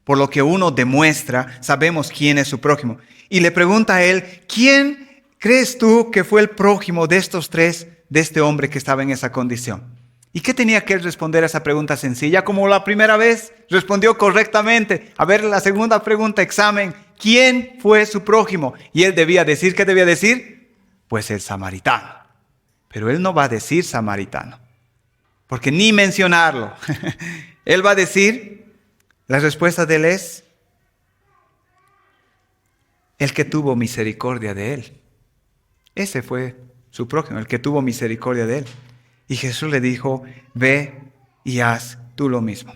Por lo que uno demuestra, sabemos quién es su prójimo. Y le pregunta a él, ¿quién crees tú que fue el prójimo de estos tres, de este hombre que estaba en esa condición? ¿Y qué tenía que él responder a esa pregunta sencilla? Como la primera vez respondió correctamente. A ver, la segunda pregunta, examen. ¿Quién fue su prójimo? Y él debía decir, ¿qué debía decir? Pues el samaritano. Pero él no va a decir samaritano, porque ni mencionarlo. Él va a decir, la respuesta de él es, el que tuvo misericordia de él. Ese fue su prójimo, el que tuvo misericordia de él. Y Jesús le dijo, ve y haz tú lo mismo.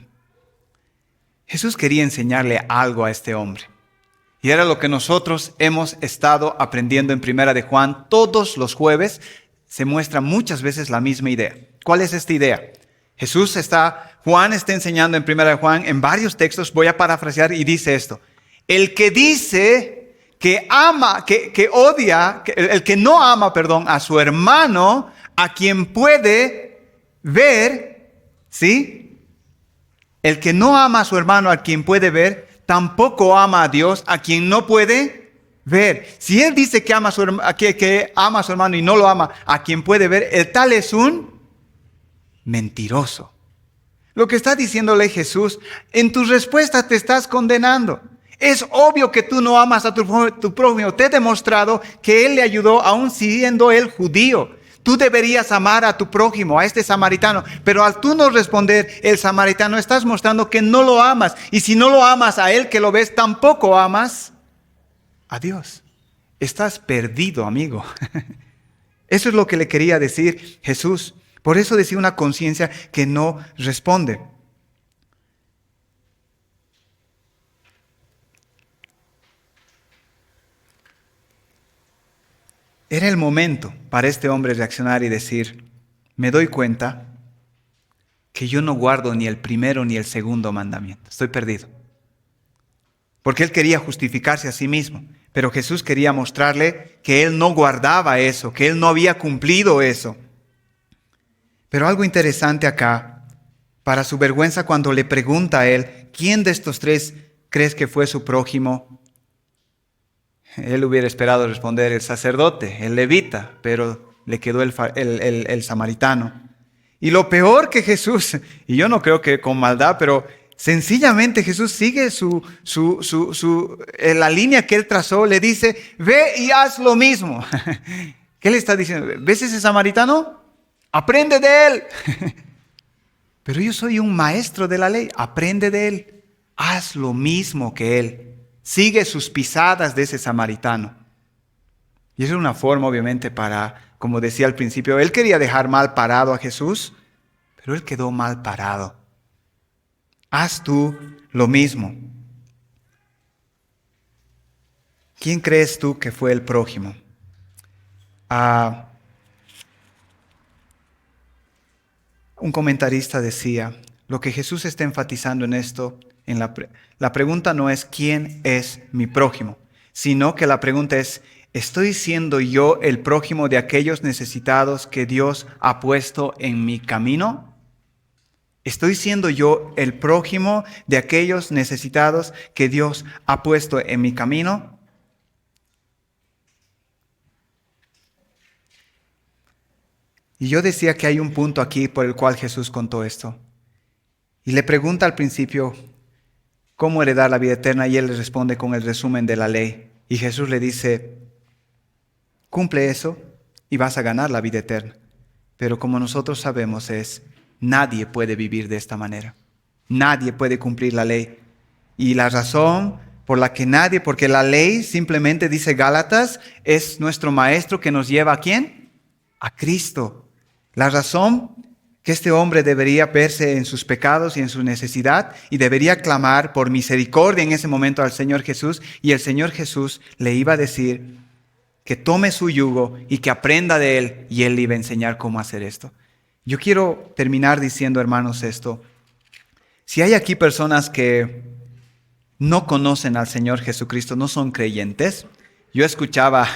Jesús quería enseñarle algo a este hombre. Y era lo que nosotros hemos estado aprendiendo en Primera de Juan. Todos los jueves se muestra muchas veces la misma idea. ¿Cuál es esta idea? Juan está enseñando en Primera de Juan, en varios textos, voy a parafrasear y dice esto. El que dice que ama, que odia, el que no ama, a su hermano, a quien puede ver, ¿sí? El que no ama a su hermano, a quien puede ver, tampoco ama a Dios, a quien no puede ver. Si él dice que ama a su hermano y no lo ama, a quien puede ver, el tal es un mentiroso. Lo que está diciéndole Jesús, en tus respuestas te estás condenando. Es obvio que tú no amas a tu prójimo. Te he demostrado que él le ayudó aún siendo él judío. Tú deberías amar a tu prójimo, a este samaritano. Pero al tú no responder el samaritano, estás mostrando que no lo amas. Y si no lo amas a él que lo ves, tampoco amas a Dios. Estás perdido, amigo. Eso es lo que le quería decir Jesús. Por eso decía una conciencia que no responde. Era el momento para este hombre reaccionar y decir, me doy cuenta que yo no guardo ni el primero ni el segundo mandamiento. Estoy perdido. Porque él quería justificarse a sí mismo. Pero Jesús quería mostrarle que él no guardaba eso, que él no había cumplido eso. Pero algo interesante acá, para su vergüenza, cuando le pregunta a él, ¿quién de estos tres crees que fue su prójimo? Él hubiera esperado responder el sacerdote, el levita, pero le quedó el samaritano. Y lo peor que Jesús, y yo no creo que con maldad, pero sencillamente Jesús sigue la línea que él trazó, le dice, ve y haz lo mismo. ¿Qué le está diciendo? ¿Ves ese samaritano? Aprende de él. Pero yo soy un maestro de la ley, aprende de él. Haz lo mismo que él. Sigue sus pisadas de ese samaritano. Y eso es una forma, obviamente, para, como decía al principio, él quería dejar mal parado a Jesús, pero él quedó mal parado. Haz tú lo mismo. ¿Quién crees tú que fue el prójimo? Un comentarista decía, lo que Jesús está enfatizando en esto, la pregunta no es ¿quién es mi prójimo? Sino que la pregunta es, ¿estoy siendo yo el prójimo de aquellos necesitados que Dios ha puesto en mi camino? ¿Estoy siendo yo el prójimo de aquellos necesitados que Dios ha puesto en mi camino? Y yo decía que hay un punto aquí por el cual Jesús contó esto. Y le pregunta al principio, ¿cómo heredar la vida eterna? Y él le responde con el resumen de la ley. Y Jesús le dice, cumple eso y vas a ganar la vida eterna. Pero como nosotros sabemos nadie puede vivir de esta manera. Nadie puede cumplir la ley. Y la razón por la que nadie, porque la ley simplemente dice Gálatas, es nuestro maestro que nos lleva ¿a quién? A Cristo. La razón que este hombre debería verse en sus pecados y en su necesidad y debería clamar por misericordia en ese momento al Señor Jesús, y el Señor Jesús le iba a decir que tome su yugo y que aprenda de él, y él le iba a enseñar cómo hacer esto. Yo quiero terminar diciendo, hermanos, esto. Si hay aquí personas que no conocen al Señor Jesucristo, no son creyentes, yo escuchaba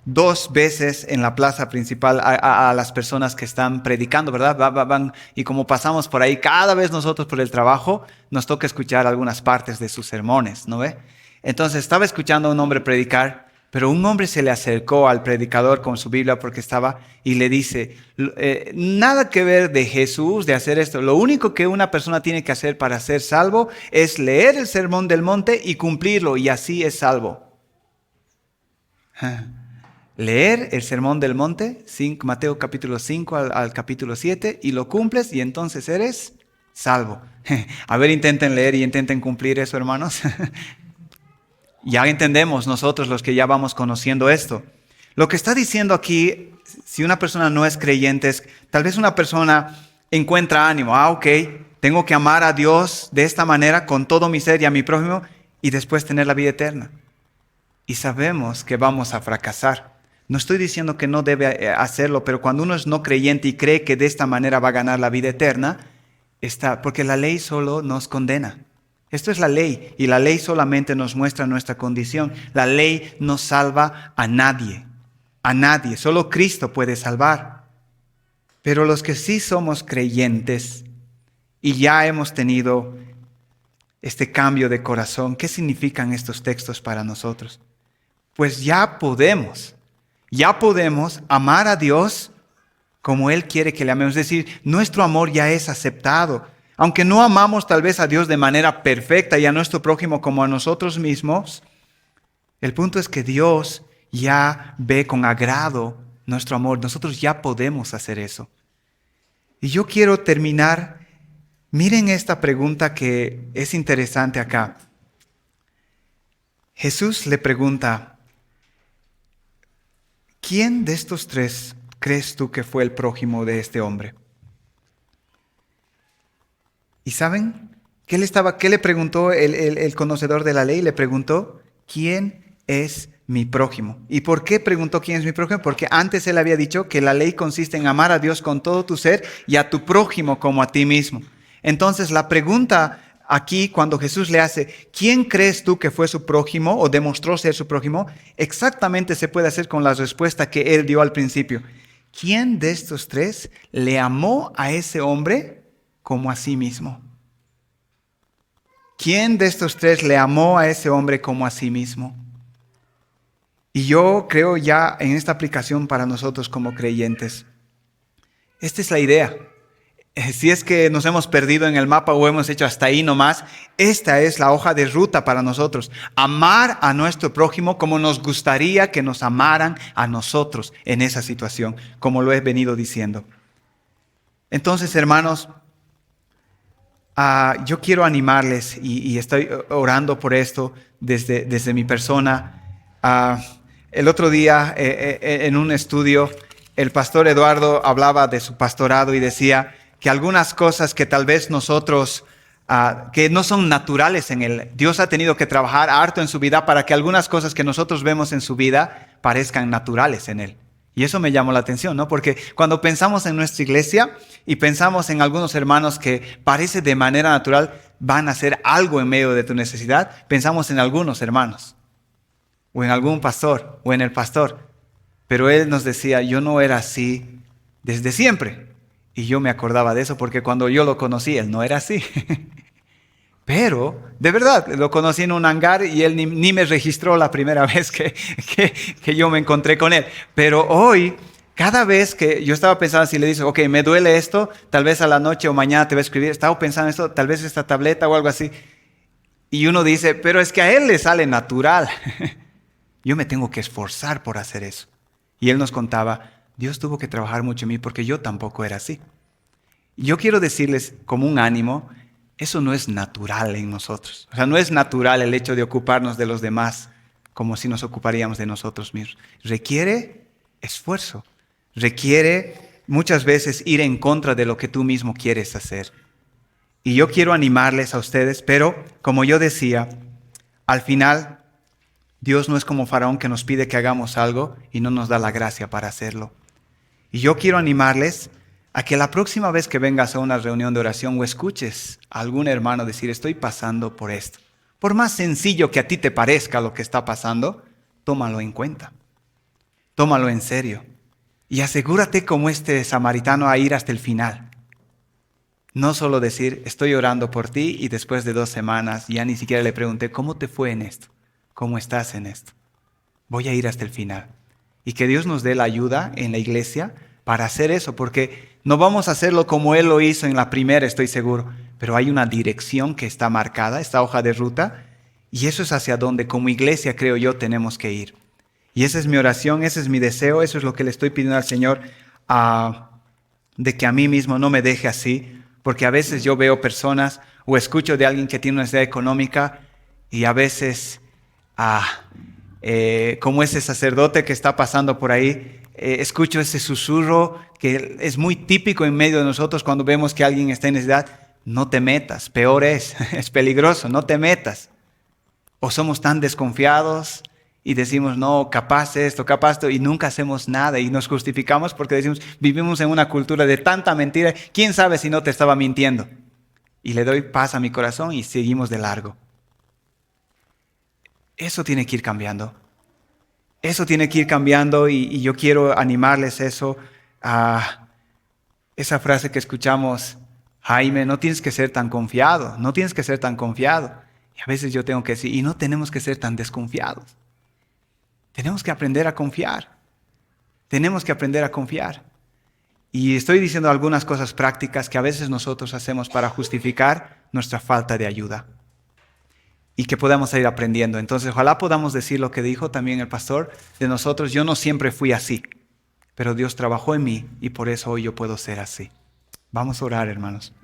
2 veces en la plaza principal a las personas que están predicando, ¿verdad? Van, y como pasamos por ahí, cada vez nosotros por el trabajo, nos toca escuchar algunas partes de sus sermones, ¿no ve? Entonces estaba escuchando a un hombre predicar, pero un hombre se le acercó al predicador con su Biblia porque estaba y le dice, nada que ver de Jesús, de hacer esto. Lo único que una persona tiene que hacer para ser salvo es leer el Sermón del Monte y cumplirlo, y así es salvo. Leer el Sermón del Monte, Mateo capítulo 5 al capítulo 7, y lo cumples y entonces eres salvo. A ver, intenten leer y intenten cumplir eso, hermanos. Ya entendemos nosotros los que ya vamos conociendo esto. Lo que está diciendo aquí, si una persona no es creyente, es tal vez una persona encuentra ánimo. Ok, tengo que amar a Dios de esta manera con todo mi ser y a mi prójimo y después tener la vida eterna. Y sabemos que vamos a fracasar. No estoy diciendo que no debe hacerlo, pero cuando uno es no creyente y cree que de esta manera va a ganar la vida eterna, porque la ley solo nos condena. Esto es la ley, y la ley solamente nos muestra nuestra condición. La ley no salva a nadie, solo Cristo puede salvar. Pero los que sí somos creyentes y ya hemos tenido este cambio de corazón, ¿qué significan estos textos para nosotros? Pues ya podemos amar a Dios como Él quiere que le amemos. Es decir, nuestro amor ya es aceptado. Aunque no amamos tal vez a Dios de manera perfecta y a nuestro prójimo como a nosotros mismos, el punto es que Dios ya ve con agrado nuestro amor. Nosotros ya podemos hacer eso. Y yo quiero terminar. Miren esta pregunta que es interesante acá. Jesús le pregunta, ¿quién de estos 3 crees tú que fue el prójimo de este hombre? ¿Y saben qué le preguntó el conocedor de la ley? Le preguntó, ¿quién es mi prójimo. ¿Y por qué preguntó quién es mi prójimo? Porque antes él había dicho que la ley consiste en amar a Dios con todo tu ser y a tu prójimo como a ti mismo. Entonces la pregunta aquí cuando Jesús le hace, ¿quién crees tú que fue su prójimo o demostró ser su prójimo? Exactamente se puede hacer con la respuesta que él dio al principio. ¿Quién de estos tres le amó a ese hombre como a sí mismo? ¿Quién de estos tres le amó a ese hombre como a sí mismo? Y yo creo ya en esta aplicación para nosotros como creyentes. Esta es la idea. Si es que nos hemos perdido en el mapa o hemos hecho hasta ahí nomás, esta es la hoja de ruta para nosotros. Amar a nuestro prójimo como nos gustaría que nos amaran a nosotros en esa situación, como lo he venido diciendo. Entonces, hermanos, yo quiero animarles y estoy orando por esto desde mi persona. El otro día en un estudio, el pastor Eduardo hablaba de su pastorado y decía que algunas cosas que tal vez nosotros, que no son naturales en él, Dios ha tenido que trabajar harto en su vida para que algunas cosas que nosotros vemos en su vida parezcan naturales en él. Y eso me llamó la atención, ¿no? Porque cuando pensamos en nuestra iglesia y pensamos en algunos hermanos que parece de manera natural van a hacer algo en medio de tu necesidad, pensamos en algunos hermanos, o en algún pastor, o en el pastor. Pero él nos decía, yo no era así desde siempre. Y yo me acordaba de eso porque cuando yo lo conocí, él no era así. Pero, de verdad, lo conocí en un hangar y él ni me registró la primera vez que yo me encontré con él. Pero hoy, cada vez que yo estaba pensando, si le dices, ok, me duele esto, tal vez a la noche o mañana te voy a escribir, estaba pensando en esto, tal vez esta tableta o algo así. Y uno dice, pero es que a él le sale natural. Yo me tengo que esforzar por hacer eso. Y él nos contaba, Dios tuvo que trabajar mucho en mí porque yo tampoco era así. Yo quiero decirles como un ánimo, eso no es natural en nosotros. O sea, no es natural el hecho de ocuparnos de los demás como si nos ocuparíamos de nosotros mismos. Requiere esfuerzo. Requiere muchas veces ir en contra de lo que tú mismo quieres hacer. Y yo quiero animarles a ustedes, pero como yo decía, al final Dios no es como Faraón que nos pide que hagamos algo y no nos da la gracia para hacerlo. Y yo quiero animarles a que la próxima vez que vengas a una reunión de oración o escuches a algún hermano decir, estoy pasando por esto. Por más sencillo que a ti te parezca lo que está pasando, tómalo en cuenta. Tómalo en serio. Y asegúrate como este samaritano a ir hasta el final. No solo decir, estoy orando por ti y después de 2 semanas ya ni siquiera le pregunté, ¿cómo te fue en esto? ¿Cómo estás en esto? Voy a ir hasta el final. Y que Dios nos dé la ayuda en la iglesia para hacer eso, porque no vamos a hacerlo como Él lo hizo en la primera, estoy seguro, pero hay una dirección que está marcada, esta hoja de ruta, y eso es hacia donde como iglesia, creo yo, tenemos que ir. Y esa es mi oración, ese es mi deseo, eso es lo que le estoy pidiendo al Señor, de que a mí mismo no me deje así, porque a veces yo veo personas o escucho de alguien que tiene una necesidad económica y a veces, como ese sacerdote que está pasando por ahí, escucho ese susurro que es muy típico en medio de nosotros cuando vemos que alguien está en necesidad. No te metas, peor es peligroso, no te metas. O somos tan desconfiados y decimos, no, capaz esto, y nunca hacemos nada y nos justificamos porque decimos, vivimos en una cultura de tanta mentira, ¿quién sabe si no te estaba mintiendo? Y le doy paz a mi corazón y seguimos de largo. Eso tiene que ir cambiando. Eso tiene que ir cambiando y yo quiero animarles eso a esa frase que escuchamos, Jaime, no tienes que ser tan confiado, no tienes que ser tan confiado. Y a veces yo tengo que decir, y no tenemos que ser tan desconfiados. Tenemos que aprender a confiar. Tenemos que aprender a confiar. Y estoy diciendo algunas cosas prácticas que a veces nosotros hacemos para justificar nuestra falta de ayuda. Y que podamos ir aprendiendo. Entonces, ojalá podamos decir lo que dijo también el pastor de nosotros. Yo no siempre fui así, pero Dios trabajó en mí y por eso hoy yo puedo ser así. Vamos a orar, hermanos.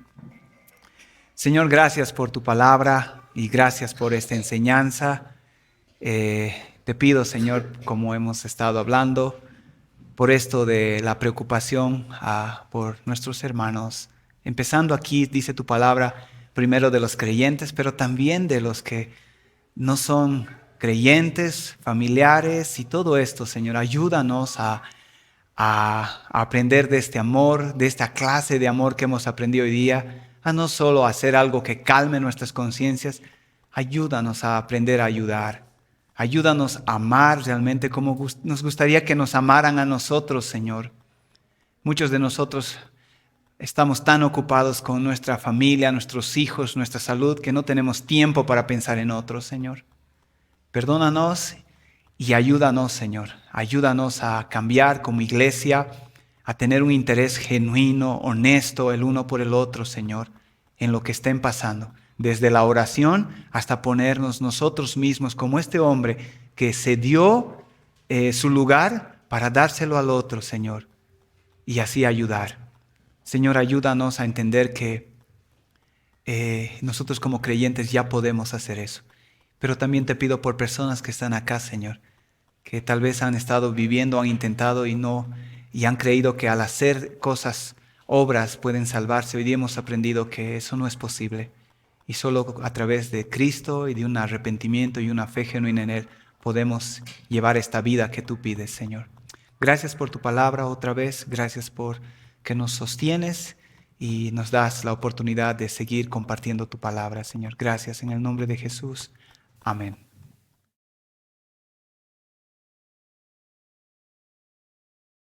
Señor, gracias por tu palabra y gracias por esta enseñanza. Te pido, Señor, como hemos estado hablando, por esto de la preocupación por nuestros hermanos. Empezando aquí, dice tu palabra, primero de los creyentes, pero también de los que no son creyentes, familiares y todo esto, Señor. Ayúdanos a aprender de este amor, de esta clase de amor que hemos aprendido hoy día, a no solo hacer algo que calme nuestras conciencias. Ayúdanos a aprender a ayudar. Ayúdanos a amar realmente como nos gustaría que nos amaran a nosotros, Señor. Muchos de nosotros estamos tan ocupados con nuestra familia, nuestros hijos, nuestra salud, que no tenemos tiempo para pensar en otros, Señor. Perdónanos y ayúdanos, Señor. Ayúdanos a cambiar como iglesia, a tener un interés genuino, honesto, el uno por el otro, Señor, en lo que estén pasando. Desde la oración hasta ponernos nosotros mismos como este hombre que se dio su lugar para dárselo al otro, Señor, y así ayudar. Señor, ayúdanos a entender que nosotros como creyentes ya podemos hacer eso. Pero también te pido por personas que están acá, Señor, que tal vez han estado viviendo, han intentado y han creído que al hacer cosas, obras, pueden salvarse. Hoy día hemos aprendido que eso no es posible. Y solo a través de Cristo y de un arrepentimiento y una fe genuina en Él podemos llevar esta vida que tú pides, Señor. Gracias por tu palabra otra vez. Gracias por que nos sostienes y nos das la oportunidad de seguir compartiendo tu palabra, Señor. Gracias en el nombre de Jesús. Amén.